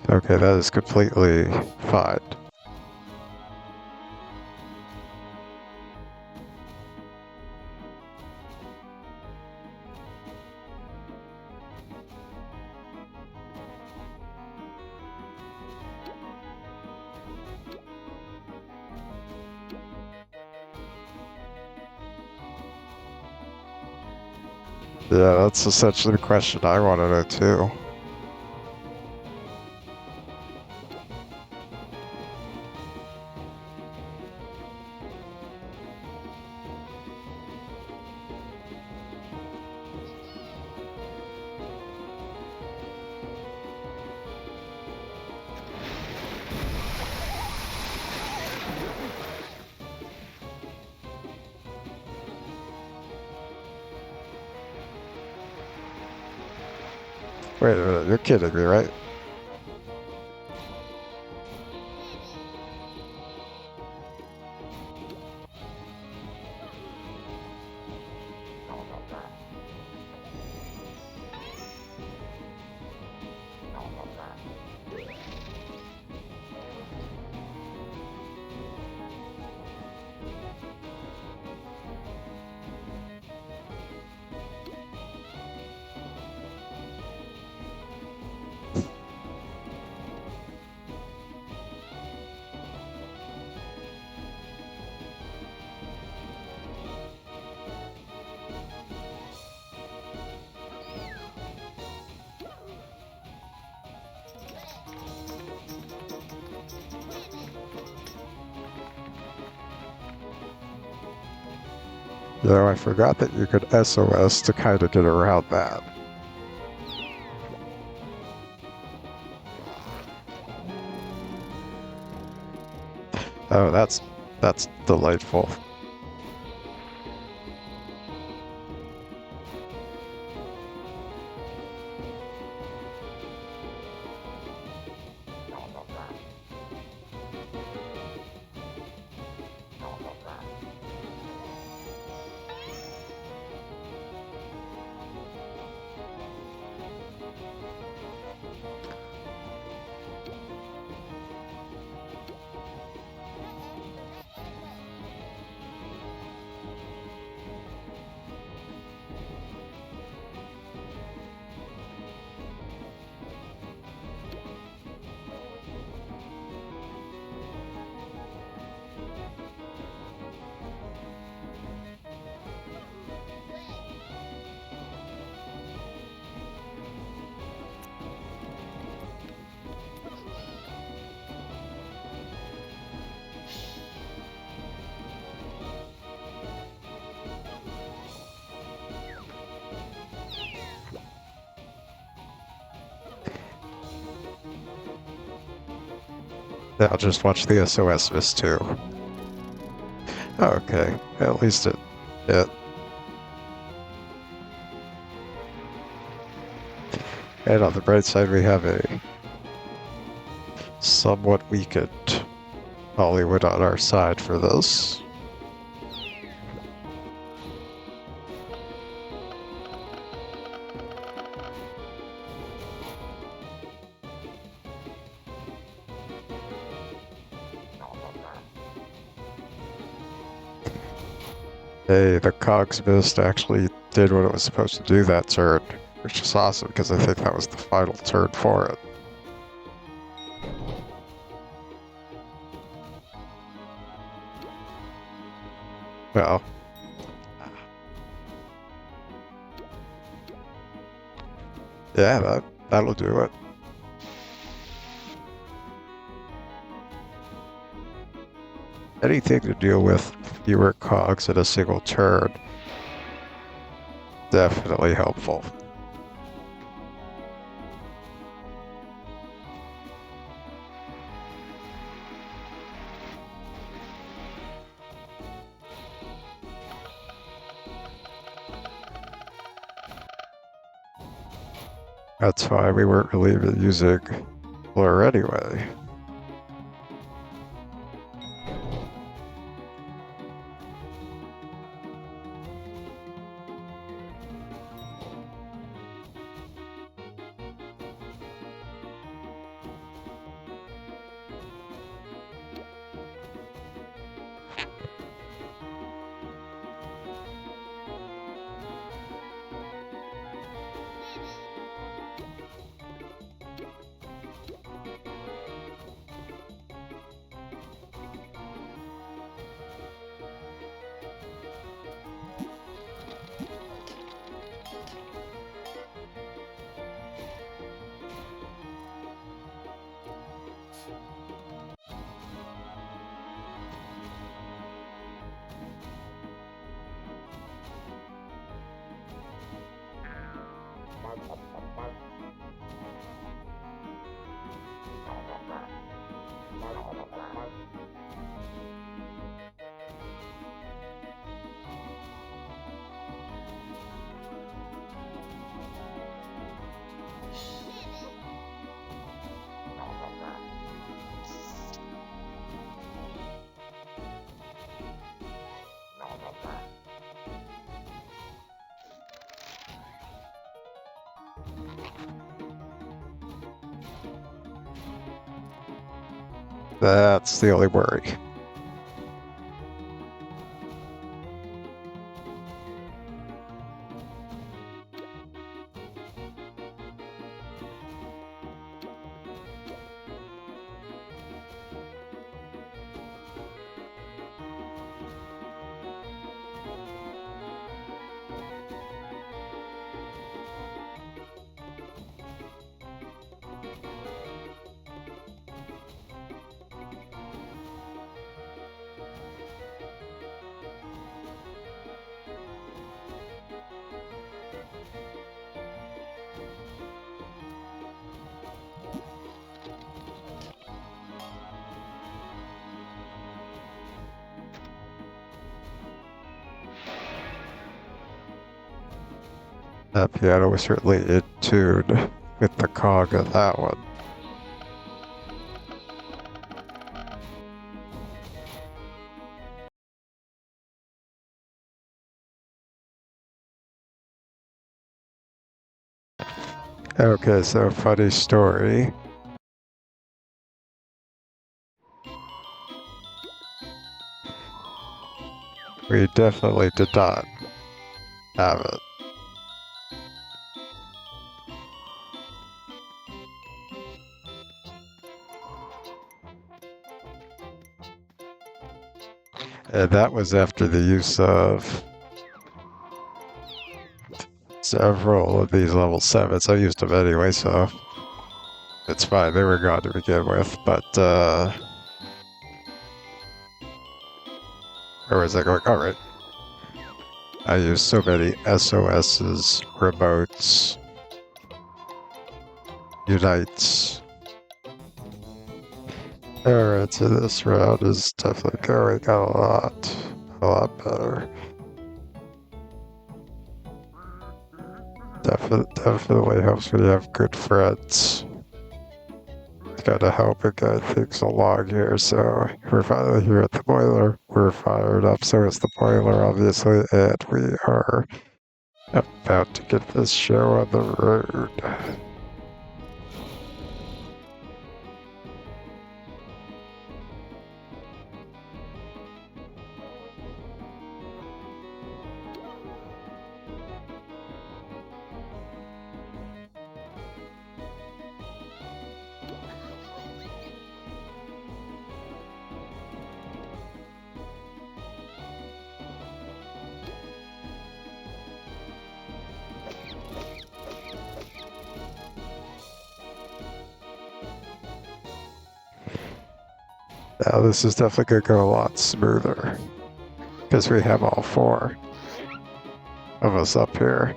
Okay, that is completely fine. Yeah, that's essentially the question I want to know too. Wait a minute, you're kidding me, right? You know, I forgot that you could SOS to kind of get around that. Oh, that's delightful. Now just watch the SOS miss too. Okay, at least it. And on the bright side, we have a somewhat weakened Hollywood on our side for this. Hey, the Cogs Mist actually did what it was supposed to do that turn, which is awesome because I think that was the final turn for it. Well, yeah, that'll do it. Anything to deal with fewer cogs in a single turn, definitely helpful. That's why we weren't really using Blur anyway. That's the only worry. That piano was certainly in tune with the cog of that one. Okay, so funny story. We definitely did not have it. And that was after the use of several of these level 7s. I used them anyway, so it's fine. They were gone to begin with, but, where was I going? All right. I used so many SOSs, remotes, unites. Alright, so this round is definitely going a lot better. Definitely helps when you have good friends. It's gotta help and guide things along here, so we're finally here at the boiler. We're fired up, so is the boiler, obviously, and we are about to get this show on the road. Now this is definitely going to go a lot smoother because we have all 4 of us up here.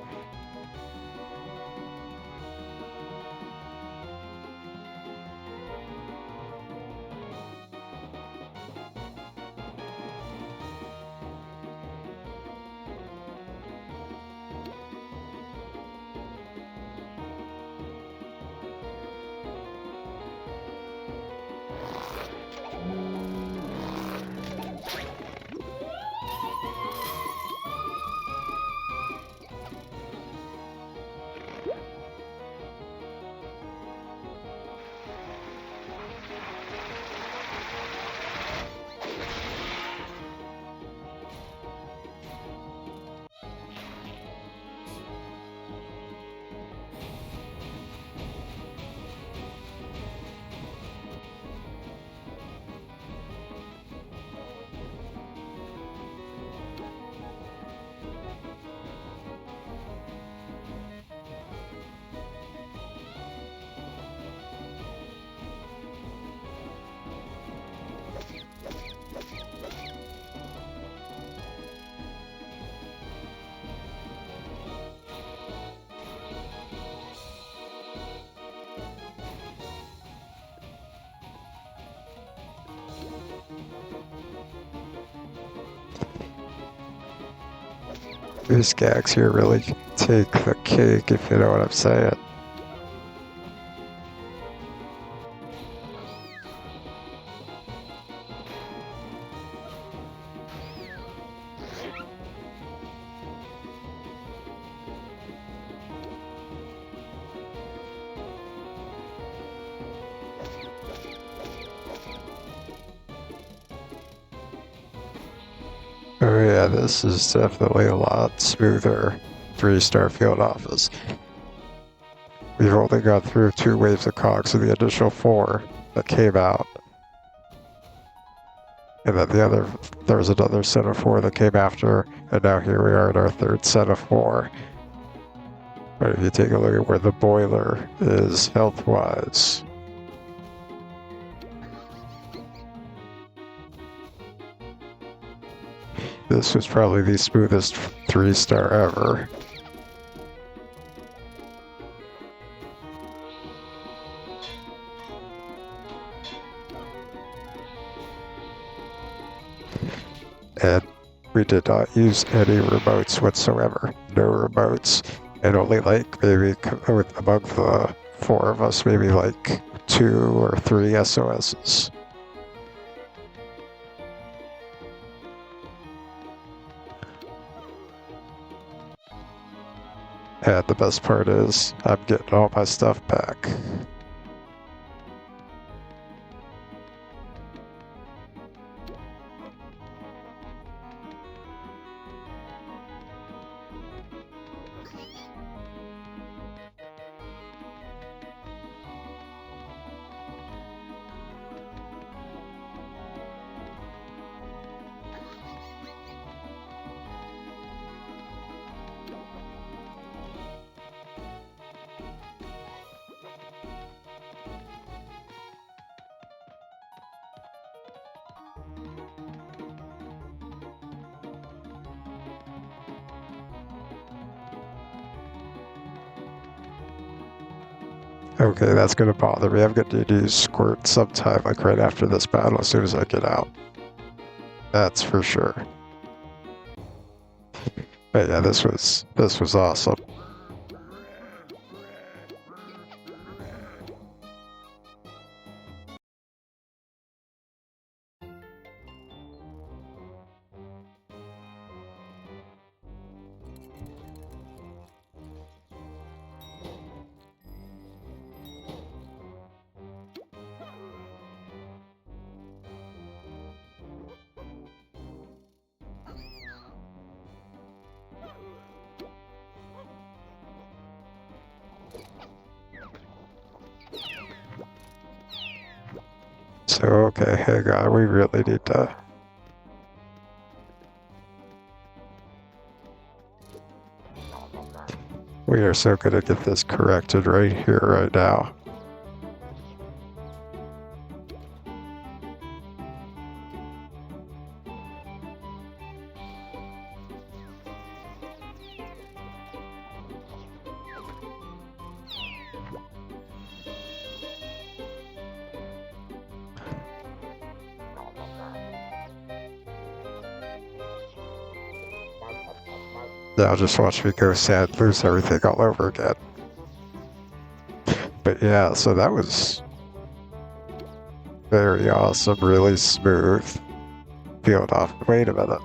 These gags here really take the cake, if you know what I'm saying. Oh yeah, this is definitely a lot smoother 3-star field office. We've only got through 2 waves of cogs and the additional 4 that came out. And then there was another set of 4 that came after, and now here we are at our 3rd set of 4. But if you take a look at where the boiler is health-wise, this was probably the smoothest 3-star ever. And we did not use any remotes whatsoever. No remotes. And only like maybe among the 4 of us, maybe like 2 or 3 SOSs. And the best part is, I'm getting all my stuff back. Okay, that's gonna bother me. I'm gonna use squirt sometime, like right after this battle, as soon as I get out. That's for sure. But yeah, this was awesome. So, okay, hang on, we really need to... We are so gonna get this corrected right here, right now. Now just watch me go sad, lose everything all over again. But yeah, so that was very awesome, really smooth. Field off. Wait a minute.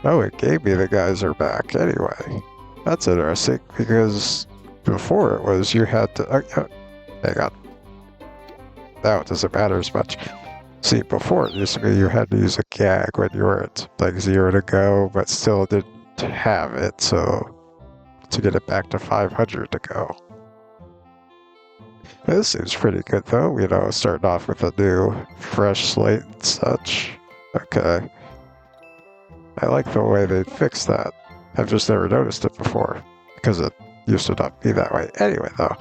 Oh, it gave me the guys are back anyway. That's interesting, because before it was you had to... hang on. Now it doesn't matter as much. See, before it used to be you had to use a gag when you were at like 0 to go, but still didn't have it, so to get it back to 500 to go. This seems pretty good though, you know, starting off with a new, fresh slate and such. Okay. I like the way they fixed that. I've just never noticed it before, because it used to not be that way. Anyway though,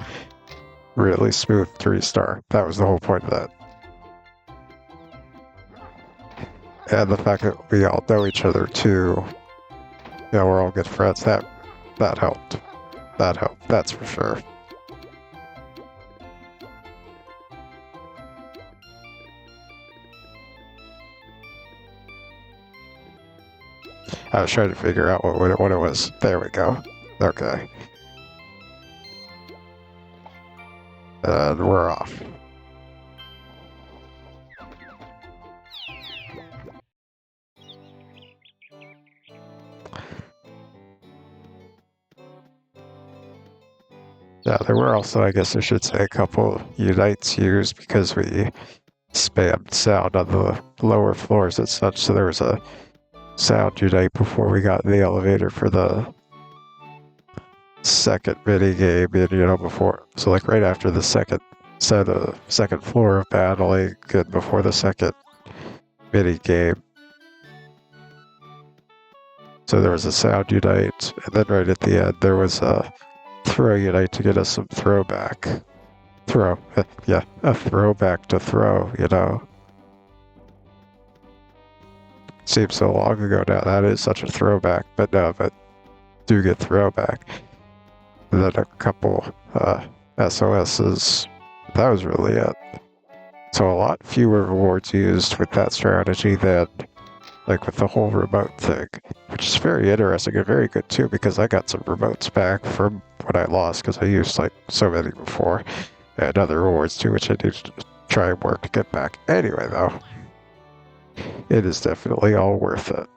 really smooth 3-star. That was the whole point of that. And the fact that we all know each other too, you know, we're all good friends, that helped. That helped, that's for sure. I was trying to figure out what it was. There we go. Okay. And we're off. Yeah, there were also, I guess I should say, a couple unites used because we spammed sound on the lower floors and such, so there was a sound unite before we got in the elevator for the second mini game, and before, so like right after the second floor of battling and before the second mini game. So there was a sound unite, and then right at the end there was a throw unite to get us some throwback. Yeah, a throwback to throw, Seems so long ago now. That is such a throwback, but no, but do get throwback. And then a couple SOSs. That was really it. So a lot fewer rewards used with that strategy than like with the whole remote thing, which is very interesting and very good too, because I got some remotes back from what I lost because I used like so many before, and other rewards too, which I need to try and work to get back. Anyway, though, it is definitely all worth it.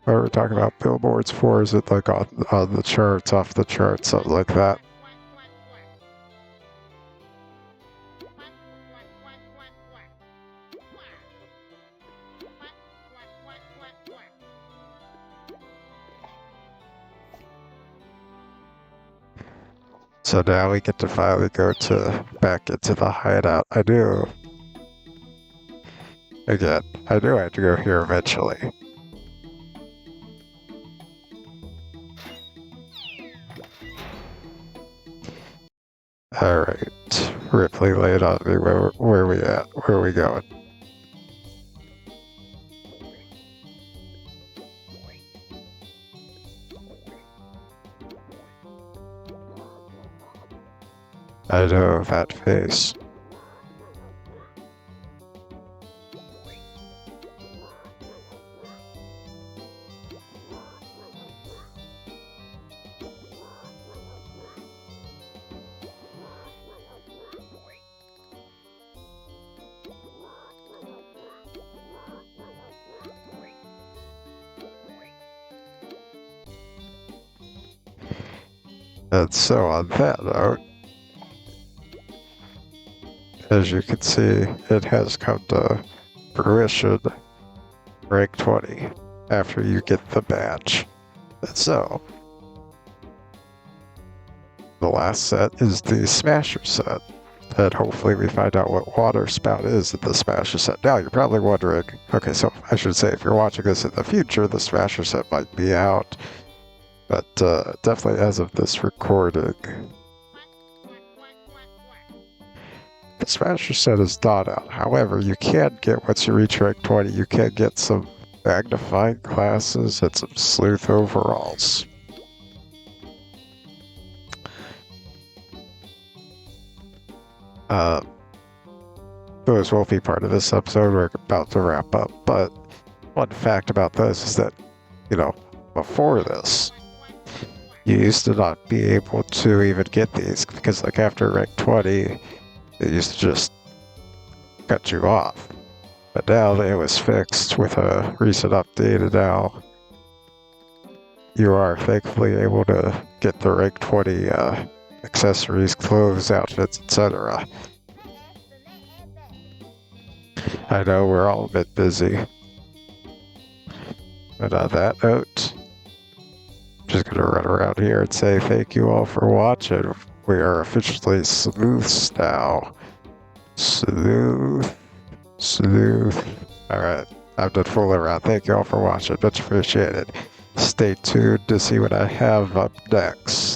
What are we talking about billboards for? Is it like on the charts, off the charts, something like that? So now we get to finally go back into the hideout. I knew I had to go here eventually. Alright, Ripley, lay it on me. Where are we at? Where are we going? I know that face. And so on that note, as you can see, it has come to fruition, rank 20, after you get the badge. And so, the last set is the Smasher set, and hopefully we find out what water spout is in the Smasher set. Now, you're probably wondering, okay, so I should say, if you're watching this in the future, the Smasher set might be out, but definitely as of this recording, the Smasher set is not out. However, you can get, once you reach rank 20, you can get some magnifying glasses and some sleuth overalls. Those won't be part of this episode. We're about to wrap up, but one fact about this is that, before this, you used to not be able to even get these, because like after rank 20, it used to just cut you off. But now it was fixed with a recent update, and now you are thankfully able to get the rank 20 accessories, clothes, outfits, etc. I know we're all a bit busy. But on that note, I'm just going to run around here and say thank you all for watching. We are officially sleuths now. Sleuth. Alright, I'm done fooling around. Thank you all for watching. Much appreciated. Stay tuned to see what I have up next.